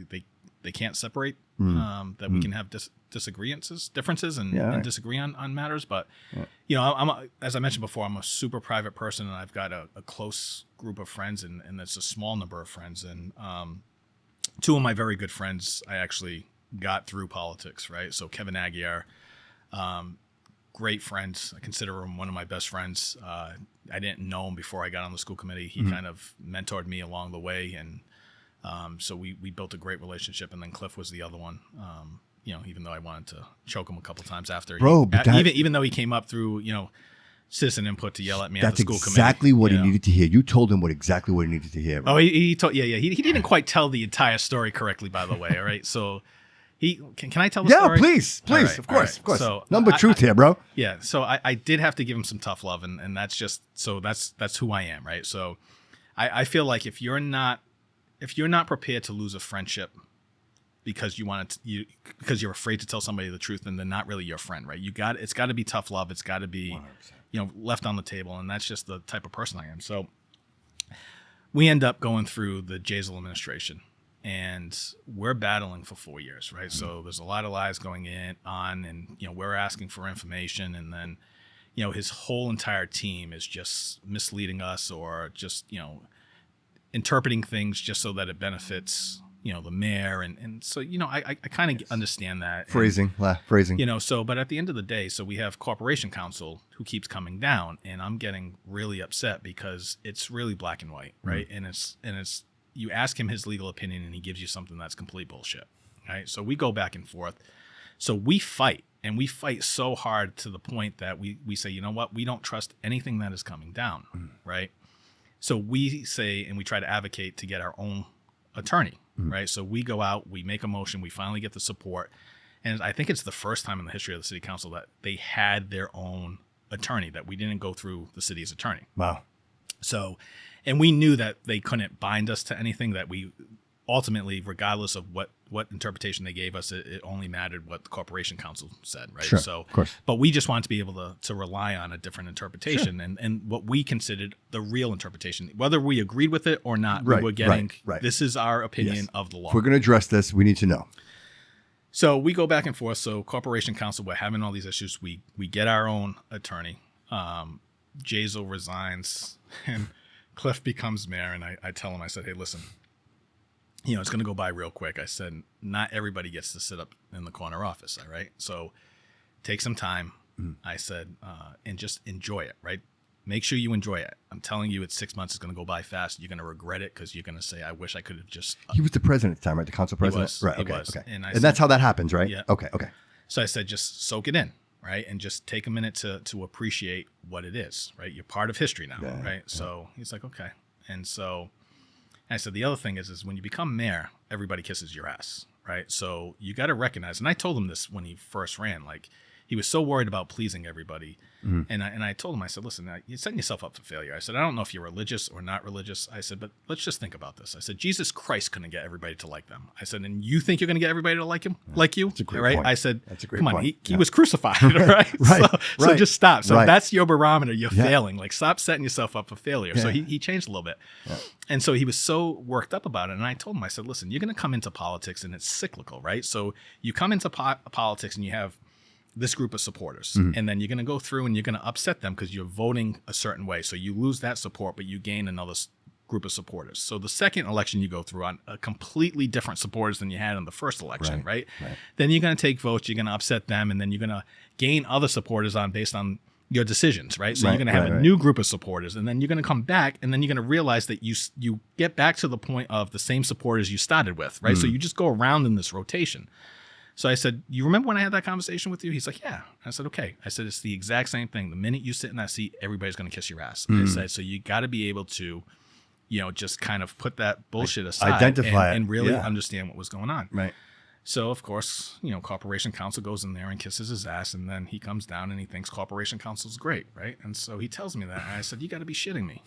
they can't separate. That we can have differences, and disagree on matters. But you know, as I mentioned before, I'm a super private person, and I've got a close group of friends, and it's a small number of friends. And 2 of my very good friends, I actually got through politics, right? So Kevin Aguiar, great friends. I consider him one of my best friends. I didn't know him before I got on the school committee. He kind of mentored me along the way, and so we built a great relationship. And then Cliff was the other one. You know, even though I wanted to choke him a couple times after, even though he came up through, you know, citizen input to yell at me at the school committee. That's exactly what he needed to hear. You told him exactly what he needed to hear. Right? Oh, he told, he didn't quite tell the entire story correctly, by the way. All right, so. Can I tell the story? Yeah, please, right, of course. So number truth here, bro. Yeah, so I did have to give him some tough love, and that's just that's who I am, right? So I feel like if you're not prepared to lose a friendship because because you're afraid to tell somebody the truth, then they're not really your friend, right? It's got to be tough love. It's got to be 100%. Left on the table, and that's just the type of person I am. So we end up going through the Jazel administration. And we're battling for 4 years, right? So there's a lot of lies going on, and we're asking for information, and then his whole entire team is just misleading us, or just interpreting things just so that it benefits the mayor, and so I kind of understand that phrasing. So but at the end of the day, so we have corporation counsel who keeps coming down, and I'm getting really upset because it's really black and white, right? And it's you ask him his legal opinion, and he gives you something that's complete bullshit, right? So we go back and forth. So we fight, and we fight so hard to the point that we say, you know what? We don't trust anything that is coming down, right? So we say, and we try to advocate to get our own attorney, right? So we go out, we make a motion, we finally get the support. And I think it's the first time in the history of the city council that they had their own attorney, that we didn't go through the city's attorney. Wow. So, And we knew that they couldn't bind us to anything, that we ultimately, regardless of what interpretation they gave us, it only mattered what the Corporation Council said, right? Sure, so, of course. But we just wanted to be able to rely on a different interpretation and what we considered the real interpretation. Whether we agreed with it or not, we were getting, this is our opinion of the law. If we're going to address this, we need to know. So we go back and forth. So Corporation Council, we're having all these issues. We get our own attorney. Jazo resigns and Cliff becomes mayor. And I tell him, I said, hey, listen, it's going to go by real quick. I said, not everybody gets to sit up in the corner office. All right. So take some time. I said, and just enjoy it. Right. Make sure you enjoy it. I'm telling you, it's 6 months. It's going to go by fast. You're going to regret it because you're going to say, I wish I could have just. He was the president at the time, right? The council president? He was. Right. He Okay. was. Okay. And that's how that happens, right? Yeah. Okay. So I said, just soak it in. Right. And just take a minute to appreciate what it is. Right. You're part of history now. Yeah, right. So he's like, okay. And so I said, the other thing is when you become mayor, everybody kisses your ass. Right. So you got to recognize. And I told him this when he first ran, like he was so worried about pleasing everybody. And I told him, I said, listen, you're setting yourself up for failure. I said, I don't know if you're religious or not religious. I said, but let's just think about this. I said, Jesus Christ couldn't get everybody to like them. I said, and you think you're going to get everybody to like him, like you? That's a great right? point. I said, that's a great come on, point. he was crucified, right? So just stop. So that's your barometer. You're failing. Like stop setting yourself up for failure. Yeah. So he changed a little bit. Yeah. And so he was so worked up about it. And I told him, I said, listen, you're going to come into politics and it's cyclical, right? So you come into politics and you have this group of supporters, and then you're going to go through and you're going to upset them because you're voting a certain way. So you lose that support, but you gain another group of supporters. So the second election you go through on a completely different supporters than you had in the first election, right? Then you're going to take votes, you're going to upset them, and then you're going to gain other supporters based on your decisions, right? So you're going to have a new group of supporters, and then you're going to come back, and then you're going to realize that you get back to the point of the same supporters you started with, right? So you just go around in this rotation. So I said, you remember when I had that conversation with you? He's like, yeah. I said, okay. I said, it's the exact same thing. The minute you sit in that seat, everybody's going to kiss your ass. I said, so you got to be able to, just kind of put that bullshit aside. Identify and really understand what was going on. Right. So, of course, Corporation Council goes in there and kisses his ass, and then he comes down and he thinks Corporation Council's great, right? And so he tells me that. And I said, you got to be shitting me.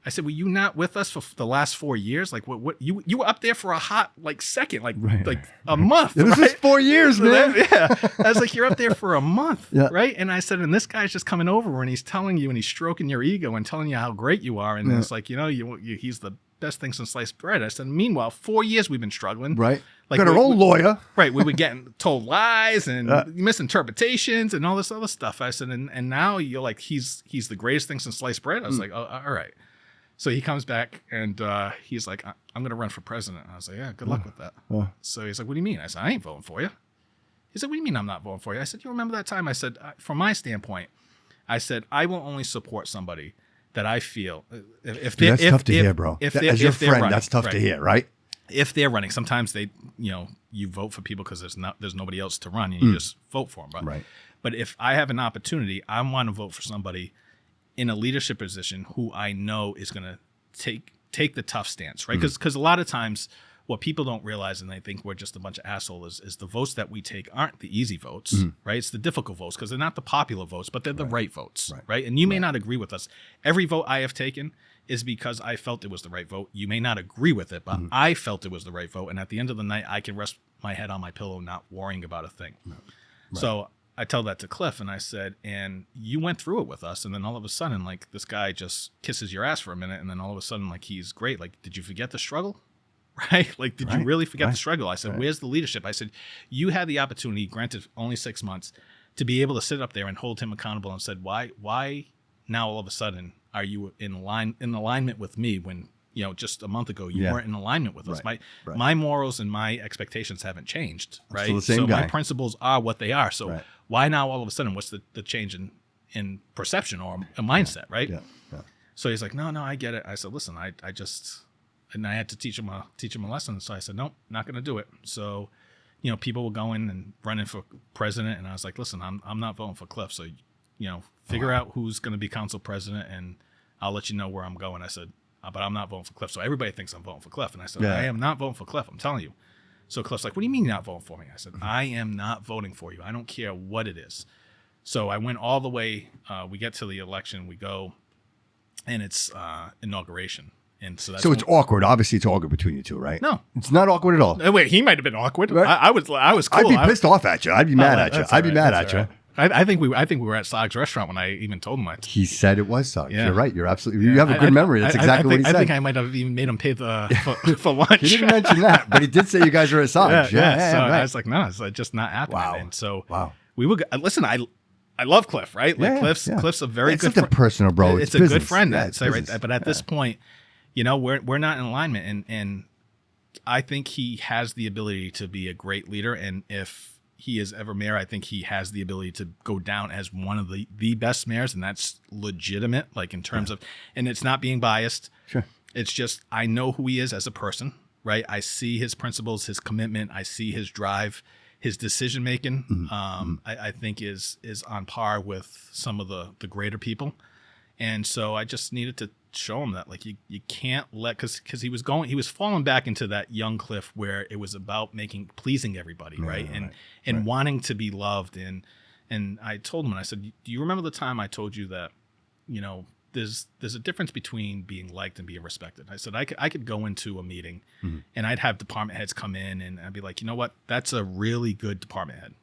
I said, were you not with us for the last 4 years? Like, what you were up there for a hot, second, like a month. This is 4 years, man. Yeah. I was like, you're up there for a month, right? And I said, and this guy's just coming over and he's telling you and he's stroking your ego and telling you how great you are. And it's like, he's the best thing since sliced bread. I said, meanwhile, 4 years we've been struggling. Right. Like got our own lawyer. Right. We were getting told lies and misinterpretations and all this other stuff. I said, and now you're like, he's the greatest thing since sliced bread. I was like, oh, all right. So he comes back and he's like, I'm going to run for president. And I was like, yeah, good luck with that. So he's like, what do you mean? I said, I ain't voting for you. He said, what do you mean I'm not voting for you? I said, you remember that time? I said, from my standpoint, I said, I will only support somebody that I feel. If that's tough to hear, bro. As your friend, that's tough to hear, right? If they're running, sometimes you vote for people because there's nobody else to run and you just vote for them. Right. But if I have an opportunity, I want to vote for somebody in a leadership position who I know is going to take the tough stance, right? Because a lot of times what people don't realize and they think we're just a bunch of assholes is the votes that we take aren't the easy votes, right? It's the difficult votes because they're not the popular votes, but they're the right votes, right? And you may not agree with us. Every vote I have taken is because I felt it was the right vote. You may not agree with it, but I felt it was the right vote. And at the end of the night, I can rest my head on my pillow not worrying about a thing. Right. So I tell that to Cliff and I said, and you went through it with us. And then all of a sudden, this guy just kisses your ass for a minute. And then all of a sudden, he's great. Did you forget the struggle? Right? Did you really forget the struggle? I said, where's the leadership? I said, you had the opportunity, granted only 6 months, to be able to sit up there and hold him accountable and said, why now all of a sudden are you in alignment with me when, just a month ago, you weren't in alignment with us. My morals and my expectations haven't changed, right? Still the same so guy. My principles are what they are. So why now all of a sudden, what's the change in perception or a mindset, right? Yeah. So he's like, no, I get it. I said, listen, I had to teach him a lesson. So I said, nope, not going to do it. So, people were going and running for president. And I was like, listen, I'm not voting for Cliff. So, figure out who's going to be council president and I'll let you know where I'm going. I said, but I'm not voting for Cliff. So everybody thinks I'm voting for Cliff. And I said, I am not voting for Cliff. I'm telling you. So Cliff's like, what do you mean you're not voting for me? I said, I am not voting for you. I don't care what it is. So I went all the way. We get to the election. We go. and it's inauguration. And so that's it's awkward. Obviously, it's awkward between you two, right? No. It's not awkward at all. Wait, he might have been awkward. Right. I was cool. I'd be pissed off at you. I'd be mad at you. That's I'd be all mad right. at That's you. all right. I think we were at Slog's restaurant when I even told him. He said it was Suggs. Yeah. You're right. You're absolutely. You have a good memory. That's exactly what he said. I think I might have even made him pay for lunch. He didn't mention that, but he did say you guys were at Suggs. Yeah. So right. I was like, no, it's just not happening. Wow. And so Wow. we would listen. I love Cliff, right? Like Cliff's a very it's good. Something personal, bro. It's a business. good friend. Yeah, I'd say right. But at this point, we're not in alignment, and I think he has the ability to be a great leader. And if he is ever mayor, I think he has the ability to go down as one of the best mayors, and that's legitimate. Like in terms of, and it's not being biased. Sure. It's just I know who he is as a person, right? I see his principles, his commitment. I see his drive. His decision making, I think, is on par with some of the greater people, and so I just needed to show him that like you can't let because he was falling back into that young Cliff where it was about pleasing everybody, right? And wanting to be loved, and I told him, and I said, do you remember the time I told you that, there's a difference between being liked and being respected. I said I could go into a meeting and I'd have department heads come in and I'd be like, you know what? That's a really good department head,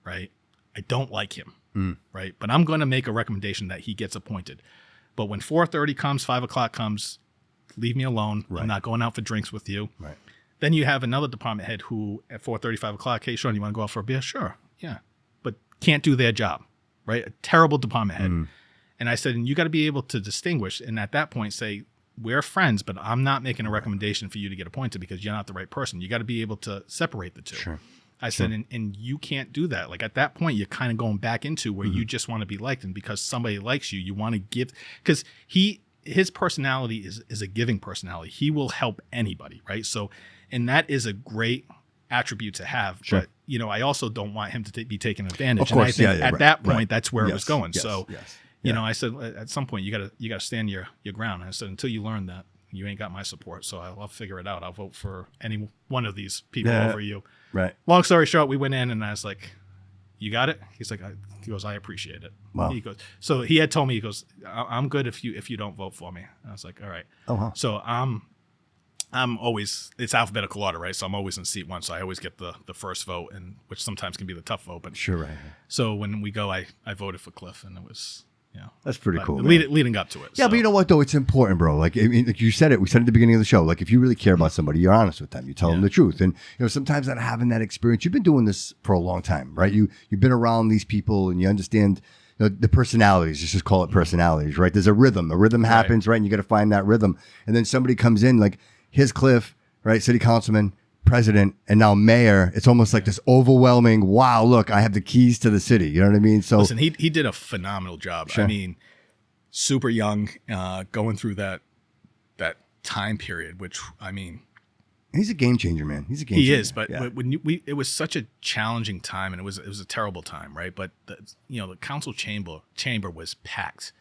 right? I don't like him, right? But I'm going to make a recommendation that he gets appointed. But when 4:30 comes, 5 o'clock comes, leave me alone. Right. I'm not going out for drinks with you. Right. Then you have another department head who at 4:30, 5 o'clock, hey, Shawn, you want to go out for a beer? Sure, yeah. But can't do their job, right? A terrible department head. And I said, and you got to be able to distinguish. And at that point, say, we're friends, but I'm not making a recommendation for you to get appointed because you're not the right person. You got to be able to separate the two. Sure. I said, and you can't do that. Like at that point, you're kind of going back into where you just want to be liked. And because somebody likes you, you want to give, because his personality is a giving personality. He will help anybody, right? So, and that is a great attribute to have. Sure. But, I also don't want him to be taken advantage. Of course, and I think at that point, right. that's where it was going. Yes, so, yes. I said, at some point, you gotta stand your ground. And I said, until you learn that, you ain't got my support. So I'll figure it out. I'll vote for any one of these people over you. Right. Long story short, we went in and I was like, you got it? He's like, he goes, I appreciate it. Wow. He goes, so he had told me, he goes, I'm good if you don't vote for me. And I was like, all right. Oh, wow. So I'm always, it's alphabetical order, right? So I'm always in seat one. So I always get the first vote, and which sometimes can be the tough vote. But sure, right. So when we go, I voted for Cliff, and it was, that's pretty cool. Leading up to it. Yeah, so. But you know what though? It's important, bro. Like you said it. We said at the beginning of the show. Like if you really care about somebody, you're honest with them. You tell them the truth. And sometimes not having that experience. You've been doing this for a long time, right? You've been around these people, and you understand the personalities. Let's just call it personalities, right? There's a rhythm. A rhythm happens, right? And you got to find that rhythm. And then somebody comes in, like here's Cliff, right? City councilman, president, and now mayor. It's almost like this overwhelming, wow, look, I have the keys to the city. You know what I mean? So listen, he did a phenomenal job. Sure. I mean, super young, going through that time period, which I mean, he's a game changer, man. He's a game changer. He is, but when it was such a challenging time, and it was a terrible time, right? But the council chamber was packed.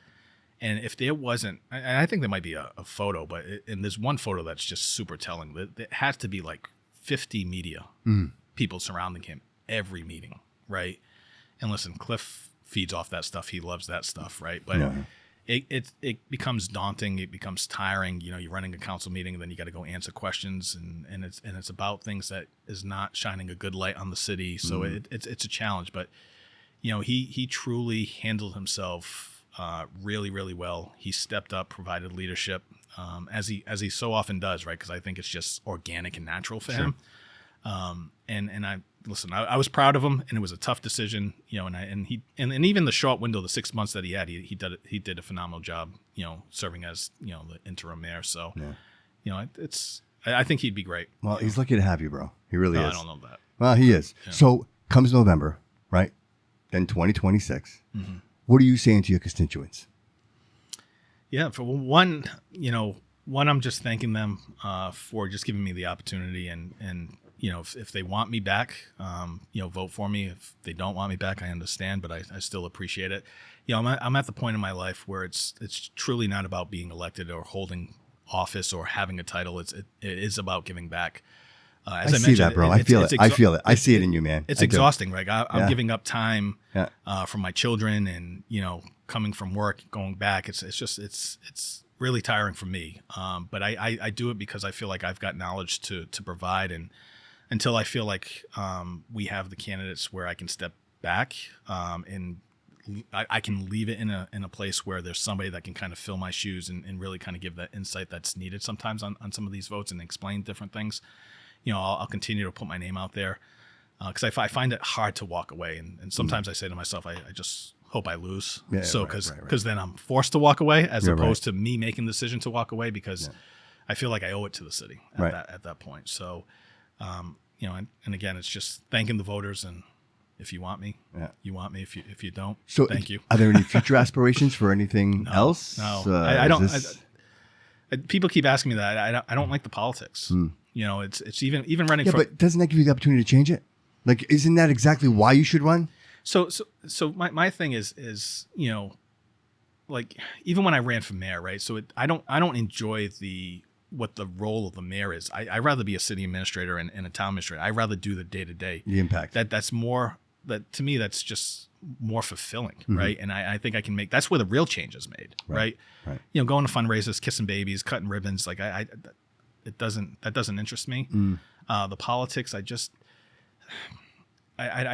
And if there wasn't, and I think there might be a photo, but and there's one photo that's just super telling. It has to be like 50 media people surrounding him every meeting, right? And listen, Cliff feeds off that stuff. He loves that stuff, right? But it becomes daunting. It becomes tiring. You're running a council meeting, and then you got to go answer questions, and it's about things that is not shining a good light on the city. So it's a challenge. But he truly handled himself really, really well. He stepped up, provided leadership, as he so often does, right? Because I think it's just organic and natural for him. And I was proud of him, and it was a tough decision, and even the short window, the 6 months that he had, he did a phenomenal job, serving as the interim mayor. So, I think he'd be great. Well, he's lucky to have you, bro. He really is. I don't know that. Well, he is. Yeah. So comes November, right? Then 2026. Mm-hmm. What are you saying to your constituents? Yeah, for one, I'm just thanking them for just giving me the opportunity, and if they want me back, vote for me. If they don't want me back, I understand, but I still appreciate it. I'm at the point in my life where it's truly not about being elected or holding office or having a title. It is about giving back. As I see that, bro. I feel it. I feel it. I see it in you, man. It's exhausting, right? I'm giving up time from my children and coming from work, going back, it's really tiring for me. But I do it because I feel like I've got knowledge to provide, and until I feel like we have the candidates where I can step back and I can leave it in a place where there's somebody that can kind of fill my shoes and really kind of give that insight that's needed sometimes on some of these votes and explain different things. I'll continue to put my name out there because I find it hard to walk away. And sometimes I say to myself, I just hope I lose. Yeah, so because then I'm forced to walk away as opposed to me making the decision to walk away because I feel like I owe it to the city at that point. So, and again, it's just thanking the voters, and if you want me, you want me. If you don't, so thank you. Are there any future aspirations for anything else? No, I don't. People keep asking me that. I don't like the politics. It's even running. Yeah, but doesn't that give you the opportunity to change it? Like, isn't that exactly why you should run? So my thing is like even when I ran for mayor, right? So I don't enjoy what the role of the mayor is. I'd rather be a city administrator and a town administrator. I'd rather do the day-to-day. The impact. That's more, that to me, that's just more fulfilling, right? And I think I can make, that's where the real change is made, right? Going to fundraisers, kissing babies, cutting ribbons, like that doesn't interest me. The politics, I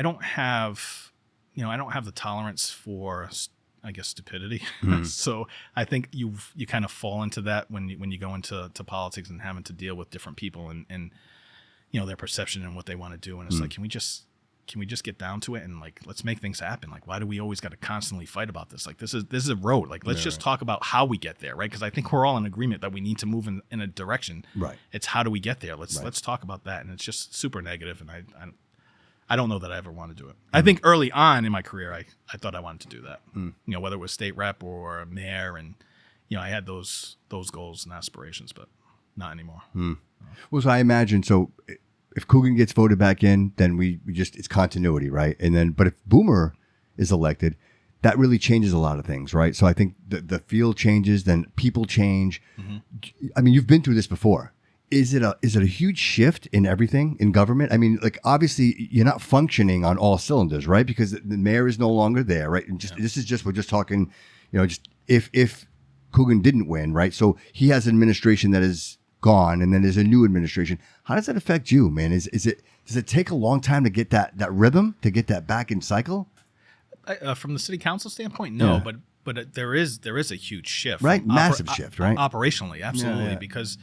don't have, I don't have the tolerance for, I guess, stupidity. So I think you kind of fall into that when you go into politics and having to deal with different people and their perception and what they want to do. And it's like, can we just get down to it and like, let's make things happen? Like, why do we always got to constantly fight about this? Like, this is a road. Like, let's just talk about how we get there. Right. Cause I think we're all in agreement that we need to move in a direction. Right. It's how do we get there? Let's talk about that. And it's just super negative. And I don't know that I ever want to do it. I think early on in my career, I thought I wanted to do that. Whether it was state rep or mayor, and I had those goals and aspirations, but not anymore. Well, so I imagine, so if Coogan gets voted back in, then we just, it's continuity, right? And then, but if Boomer is elected, that really changes a lot of things, right? So I think the field changes, then people change. I mean, you've been through this before. Is it a huge shift in everything in government? I mean, like, obviously you're not functioning on all cylinders, right? Because the mayor is no longer there, right? And this is just, we're just talking, just if Coogan didn't win, right? So he has an administration that is gone, and then there's a new administration. How does that affect you, man? Does it take a long time to get that rhythm, to get that back in cycle? From the city council standpoint, no, but there is a huge shift, right? Massive shift, right? Operationally, absolutely, because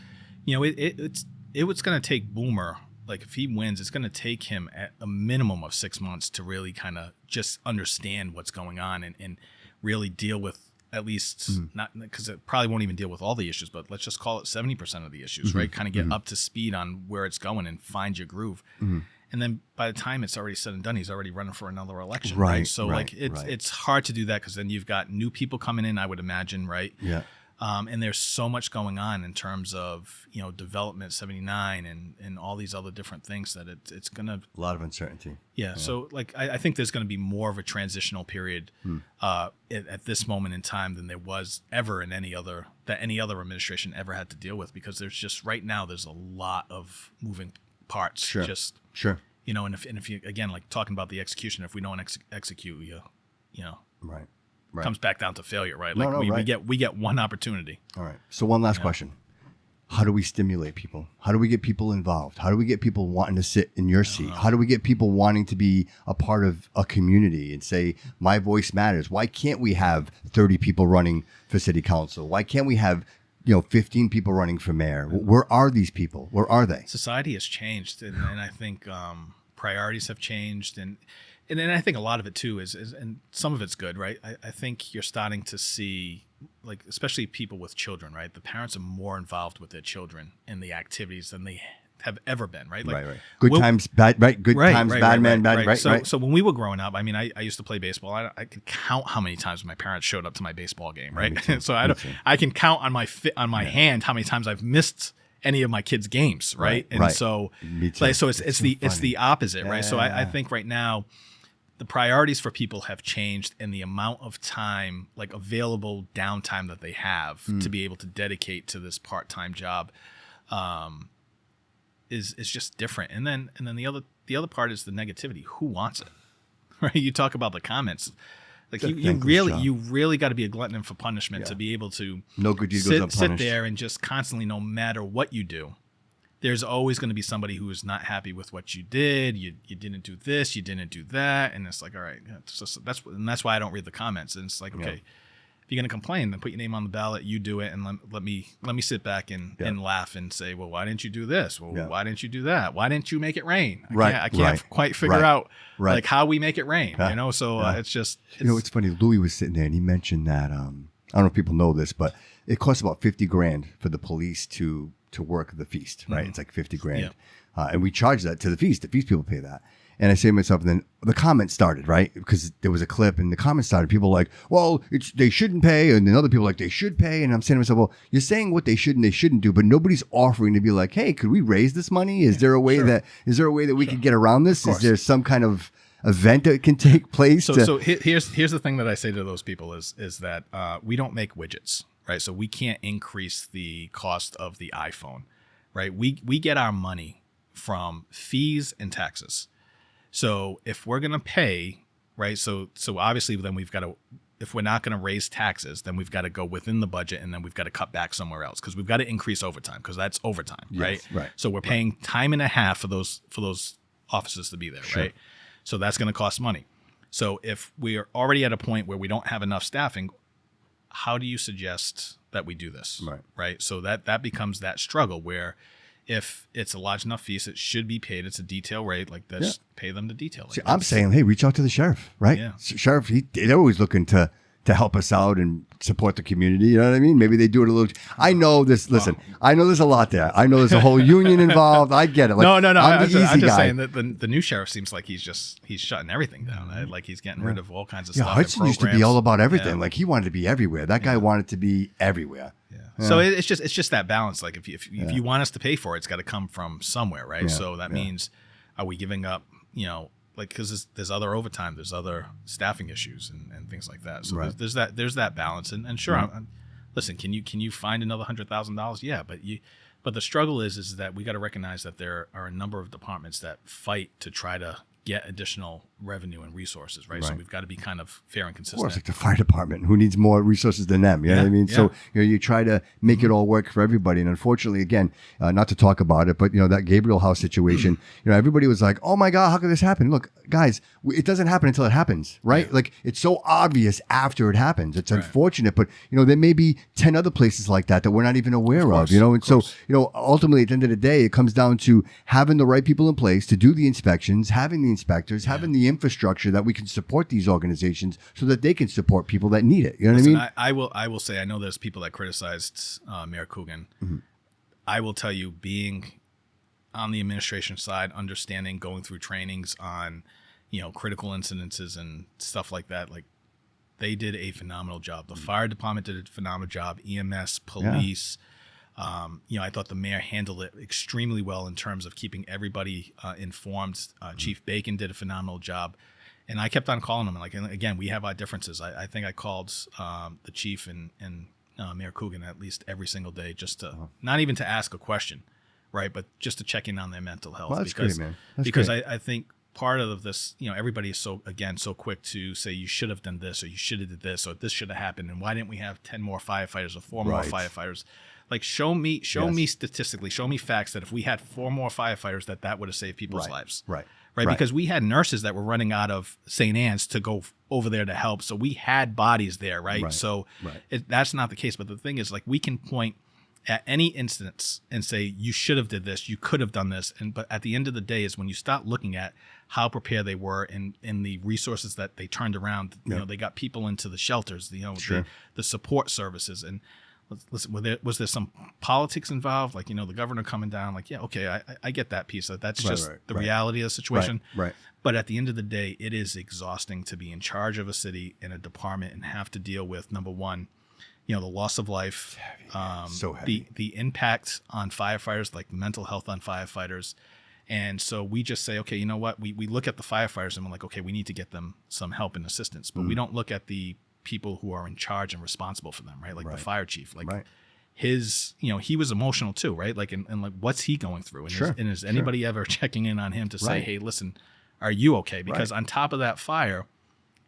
it's going to take Boomer, like if he wins, it's going to take him at a minimum of 6 months to really kind of just understand what's going on and really deal with at least not, because it probably won't even deal with all the issues, but let's just call it 70% of the issues, right? Kind of get up to speed on where it's going and find your groove. And then by the time it's already said and done, he's already running for another election, right? So it's hard to do that because then you've got new people coming in, I would imagine, right? Yeah. And there's so much going on in terms of, development 79 and all these other different things that it's going to... A lot of uncertainty. Yeah. So like, I think there's going to be more of a transitional period at this moment in time than there was ever in any other administration ever had to deal with, because there's just right now, there's a lot of moving parts. Sure. And if you, again, like talking about the execution, if we don't execute, Right. Comes back down to failure, right? Like we get one opportunity. All right. So one last question. How do we stimulate people? How do we get people involved? How do we get people wanting to sit in your seat? How do we get people wanting to be a part of a community and say, my voice matters? Why can't we have 30 people running for city council? Why can't we have 15 people running for mayor? Where are these people? Where are they? Society has changed, and I think priorities have changed, and then I think a lot of it too is and some of it's good, right? I think you're starting to see, like, especially people with children, right? The parents are more involved with their children in the activities than they have ever been, right? Like, right. Good times, bad, right? Good times, bad men, bad, right? So when we were growing up, I mean, I used to play baseball. I could count how many times my parents showed up to my baseball game, right? So I can count on my hand how many times I've missed any of my kids' games, right? So so it's the opposite, right? So I think right now, the priorities for people have changed, and the amount of time, like available downtime that they have to be able to dedicate to this part-time job, is just different. And then the other part is the negativity. Who wants it? Right? You talk about the comments. Like It's a you thankless really job. you really got to be a glutton for punishment to be able to No good deed goes sit unpunished. there and just constantly, no matter what you do, there's always going to be somebody who is not happy with what you did. You didn't do this, you didn't do that, and it's like, all right, that's why I don't read the comments. And it's like, okay, if you're going to complain, then put your name on the ballot. You do it, and let me sit back and laugh and say, well, why didn't you do this? Well, why didn't you do that? Why didn't you make it rain? I can't quite figure out like how we make it rain. You know, so it's just it's funny. Louis was sitting there and he mentioned that I don't know if people know this, but it costs about $50,000 for the police to work the feast, right? It's like $50,000, and we charge that to the feast. The feast people pay that. And I say to myself, and then the comments started, right? Because there was a clip, and the comments started. People were like, well, they shouldn't pay, and then other people were like, they should pay. And I'm saying to myself, well, you're saying what they should and they shouldn't do, but nobody's offering to be like, hey, could we raise this money? Is there a way that we could get around this? Is there some kind of event that can take place? So here's the thing that I say to those people is that we don't make widgets, right? So we can't increase the cost of the iPhone, right? We get our money from fees and taxes. So if we're going to pay, right, so obviously then we've got to, if we're not going to raise taxes, then we've got to go within the budget, and then we've got to cut back somewhere else because we've got to increase overtime because that's overtime, right? So we're paying time and a half for those officers to be there, right? So that's going to cost money. So if we're already at a point where we don't have enough staffing, how do you suggest that we do this, right? So that becomes that struggle where if it's a large enough fees, it should be paid. It's a detail rate like this. Pay them the detail. See, I'm saying, hey, reach out to the sheriff, right? Yeah. Sheriff, they're always looking to help us out and support the community. You know what I mean? Maybe they do it a little. I know this. Listen, I know there's a lot there. I know there's a whole union involved. I get it. Like, no. I'm just guy. saying that the new sheriff seems like he's shutting everything down. Right? Like he's getting rid of all kinds of stuff. Hudson used to be all about everything. Like he wanted to be everywhere. That guy wanted to be everywhere. So it's just that balance. Like if you want us to pay for it, it's got to come from somewhere, right? So that means, are we giving up? Like because there's other overtime, there's other staffing issues and things like that. So there's that balance. And sure, listen, can you find another $100,000? Yeah, but the struggle is that we got to recognize that there are a number of departments that fight to try to get additional revenue and resources, right? So we've got to be kind of fair and consistent. Of course, like the fire department, who needs more resources than them? You know what I mean? So you try to make it all work for everybody. And unfortunately, again, not to talk about it, but that Gabriel House situation, everybody was like, "Oh my God, how could this happen?" Look, guys, it doesn't happen until it happens, right? Yeah. Like it's so obvious after it happens. It's unfortunate, but there may be 10 other places like that we're not even aware of. And so ultimately, at the end of the day, it comes down to having the right people in place to do the inspections, having the inspectors, having the infrastructure that we can support these organizations so that they can support people that need it. You know what I mean? I will say, I know there's people that criticized Mayor Coogan. I will tell you, being on the administration side, understanding, going through trainings on, critical incidences and stuff like that, like they did a phenomenal job. The fire department did a phenomenal job. EMS, police. I thought the mayor handled it extremely well in terms of keeping everybody informed. Chief Bacon did a phenomenal job. And I kept on calling him. And again, we have our differences. I think I called the chief and Mayor Coogan at least every single day just to, not even to ask a question, right, but just to check in on their mental health. Well, that's great, man. That's because great. I think part of this, everybody is so quick to say you should have done this or you should have did this or this should have happened. And why didn't we have 10 more firefighters or 4 more firefighters? Like show me statistically, show me facts that if we had 4 more firefighters, that would have saved people's lives. Right. Because we had nurses that were running out of St. Anne's to go over there to help. So we had bodies there, right? So that's not the case. But the thing is, like, we can point at any instance and say, you should have did this, you could have done this. But at the end of the day is when you start looking at how prepared they were in the resources that they turned around. They got people into the shelters, the support services. And listen, was there some politics involved? Like, the governor coming down, like, yeah, okay, I get that piece. That's just the reality of the situation. Right. But at the end of the day, it is exhausting to be in charge of a city in a department and have to deal with, number one, the loss of life, so heavy. The impact on firefighters, like mental health on firefighters. And so we just say, okay, you know what? We look at the firefighters and we're like, okay, we need to get them some help and assistance. But we don't look at the people who are in charge and responsible for them, right? Like the fire chief, like his, he was emotional too, right? Like, and like, what's he going through? And is anybody ever checking in on him to say, hey, listen, are you okay? Because on top of that fire,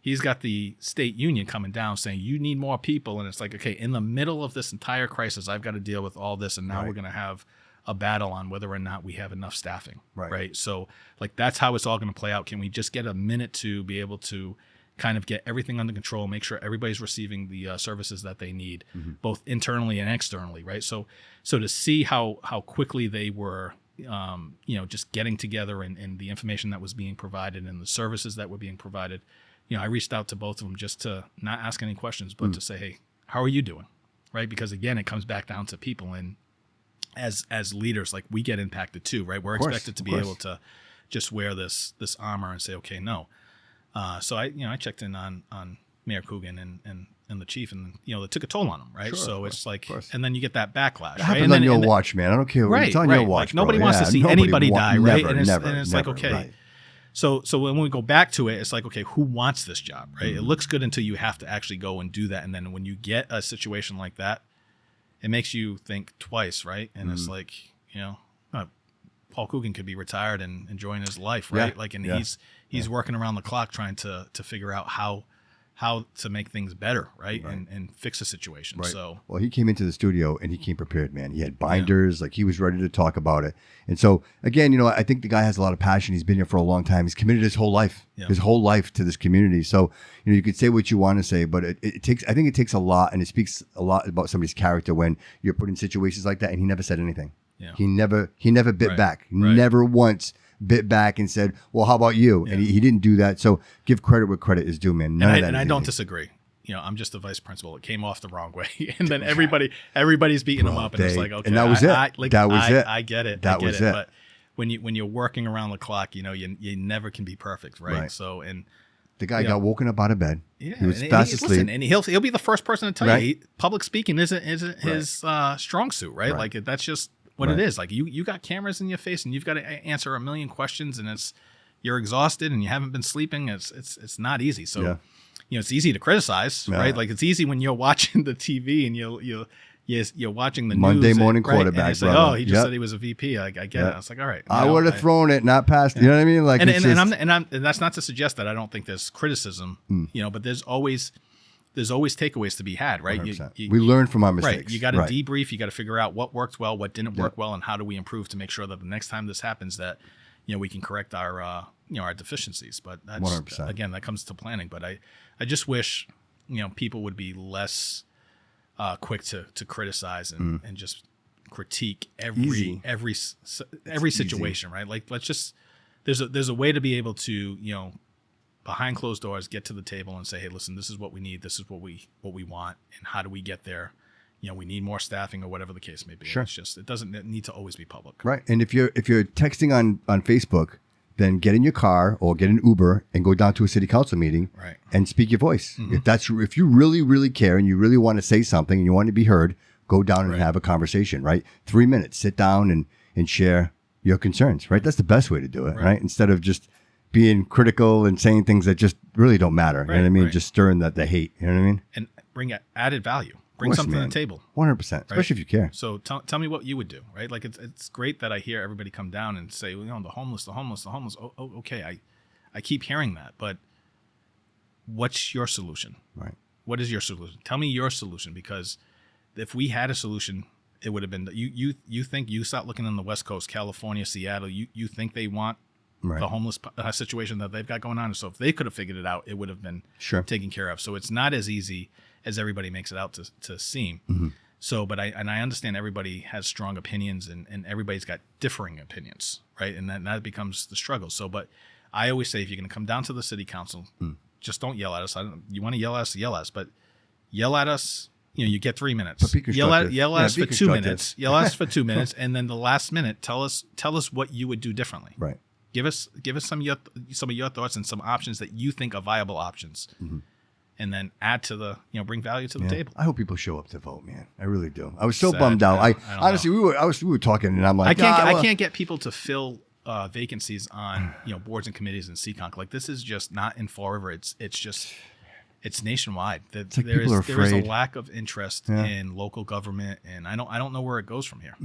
he's got the state union coming down saying you need more people, and it's like, okay, in the middle of this entire crisis, I've got to deal with all this, and now we're going to have a battle on whether or not we have enough staffing, right? So like that's how it's all going to play out. Can we just get a minute to be able to kind of get everything under control, make sure everybody's receiving the services that they need, both internally and externally, right? So to see how quickly they were, just getting together and the information that was being provided and the services that were being provided, I reached out to both of them just to not ask any questions, but to say, hey, how are you doing, right? Because again, it comes back down to people, and as leaders, like we get impacted too, right? We're expected to be able to just wear this armor and say, okay, no. So I checked in on Mayor Coogan and the chief, and they took a toll on them, right? Sure, so it's like, and then you get that backlash. It happens on your watch, man. I don't care. It's on your watch. Like, nobody wants to see anybody die, right? And it's like, okay. Right. So when we go back to it, it's like, okay, who wants this job, right? It looks good until you have to actually go and do that, and then when you get a situation like that, it makes you think twice, right? And it's like, Paul Coogan could be retired and enjoying his life, right? He's working around the clock trying to figure out how to make things better, right? And fix a situation. Right. So well, he came into the studio and he came prepared, man. He had binders, like he was ready to talk about it. And so again, I think the guy has a lot of passion. He's been here for a long time. He's committed his whole life, to this community. So you could say what you want to say, but I think it takes a lot, and it speaks a lot about somebody's character when you're put in situations like that. And he never said anything. Yeah. He never bit back. Never once bit back and said, well, how about you? And he didn't do that. So give credit where credit is due, man. And I don't disagree. I'm just the vice principal. It came off the wrong way. And then everybody's beating him up. And it's like, okay. And that was it. That was it. I get it. That was it. But when you're working around the clock, you never can be perfect, right? So, and the guy got woken up out of bed. Yeah, he was fast asleep. Listen, and he'll be the first person to tell you public speaking isn't his strong suit, right? Like that's just what it is. Like you got cameras in your face and you've got to answer a million questions, and you're exhausted and you haven't been sleeping. It's not easy. So it's easy to criticize, right? Like it's easy when you're watching the TV and you're watching the Monday news, morning right? quarterback. And it's like, oh, he just said he was a VP. I get it. I was like, all right. I would have thrown it, not passed. You know what I mean? Like, and that's not to suggest that I don't think there's criticism, but there's always takeaways to be had, right? We learn from our mistakes. Right. You got to debrief. You got to figure out what worked well, what didn't work well, and how do we improve to make sure that the next time this happens, that we can correct our deficiencies. But that's 100%. Again, that comes to planning. But I just wish people would be less quick to criticize and just critique every situation, right? Like there's a way to be able to behind closed doors, get to the table and say, hey, listen, this is what we need. This is what we want. And how do we get there? We need more staffing or whatever the case may be. Sure. It's just, it doesn't need to always be public. Right. And if you're texting on Facebook, then get in your car or get an Uber and go down to a city council meeting and speak your voice. If you really, really care and you really want to say something and you want to be heard, go down and have a conversation, right? 3 minutes, sit down and share your concerns, right? That's the best way to do it, right? Instead of just being critical and saying things that just really don't matter. You know what I mean? Just stirring the hate. You know what I mean? And bring added value. Bring something to the table. 100%, especially if you care. So tell me what you would do, right? Like it's great that I hear everybody come down and say, the homeless. Oh, okay. I keep hearing that, but what's your solution? Right. What is your solution? Tell me your solution, because if we had a solution, it would have been you think you start looking on the West Coast, California, Seattle, you think they want the homeless situation that they've got going on. So if they could have figured it out, it would have been taken care of. So it's not as easy as everybody makes it out to seem. So, but I understand everybody has strong opinions and everybody's got differing opinions, right? And that becomes the struggle. So, but I always say, if you're going to come down to the city council, just don't yell at us. You want to yell at us, but yell at us. You get 3 minutes. Yell at us for 2 minutes. Yell at us for 2 minutes, and then the last minute, tell us what you would do differently. Right. Give us some of your thoughts and some options that you think are viable options, and then add to the bring value to the table. I hope people show up to vote, man. I really do. I was so bummed out. I honestly, we were talking, and I'm like, I can't get people to fill vacancies on boards and committees in Seekonk. Like, this is just not in Fall River. It's nationwide. It's like there is a lack of interest in local government, and I don't know where it goes from here.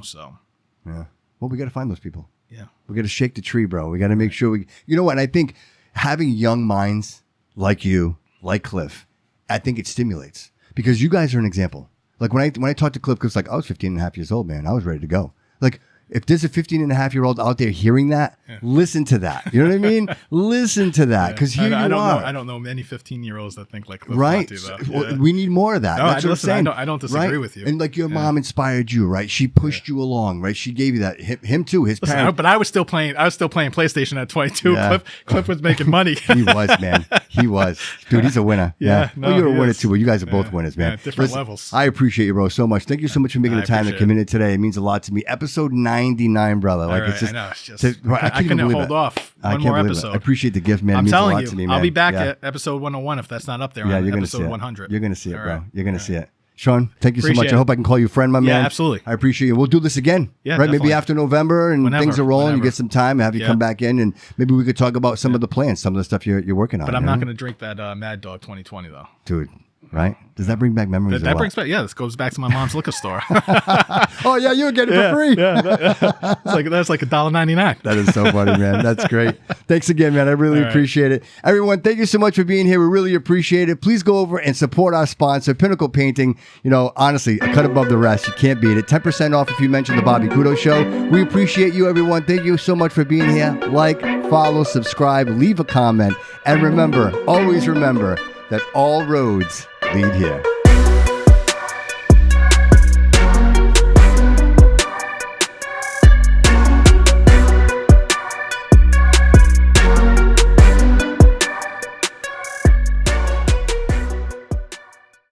So well, we got to find those people. Yeah, we got to shake the tree, bro. We got to make sure and I think having young minds like you, like Cliff, I think it stimulates because you guys are an example. Like when I talked to Cliff's like, I was 15 and a half years old, man. I was ready to go. Like, if there's a 15 and a half year old out there hearing that, listen to that. You know what I mean? Listen to that because here you are. I don't know many 15-year-olds that think like Cliff right. Monty, Well, we need more of that. No, That's what I'm saying. I don't disagree with you. And like your mom inspired you, right? She pushed you along, right? She gave you that. Him too. His parents. But I was still playing. PlayStation at 22. Yeah. Cliff was making money. He was, man. He was, dude. He's a winner. Yeah. No, well, you're a winner is. too. But you guys are both winners, man. Yeah, different levels. I appreciate you, bro, so much. Thank you so much for making the time to come in today. It means a lot to me. Episode 99, brother. Like right, it's just. I know. It's just I couldn't hold off. One more episode. I appreciate the gift, man. I'm it means telling a lot you, to me, man. I'll be back at episode 101 if that's not up there. Yeah, on you're gonna episode see it. 100. You're gonna see it, bro. Right. You're gonna see it. Shawn, thank you so much. Appreciate I hope I can call you friend, my man. Yeah, absolutely. I appreciate you. We'll do this again. Yeah, right. definitely. Maybe after November and things are rolling, you get some time, have you come back in, and maybe we could talk about some of the plans, some of the stuff you're working on. But I'm not going to drink that Mad Dog 2020 though, dude. Right? Does that bring back memories? That brings back. Yeah, this goes back to my mom's liquor store. Oh yeah, you would get it for free. That's like $1.99. That is so funny, man. That's great. Thanks again, man. I really appreciate it. Everyone, thank you so much for being here. We really appreciate it. Please go over and support our sponsor, Pinnacle Painting. You know, honestly, a cut above the rest. You can't beat it. 10% off if you mention the Bobby Couto Show. We appreciate you, everyone. Thank you so much for being here. Like, follow, subscribe, leave a comment, and remember, always remember that all roads lead here.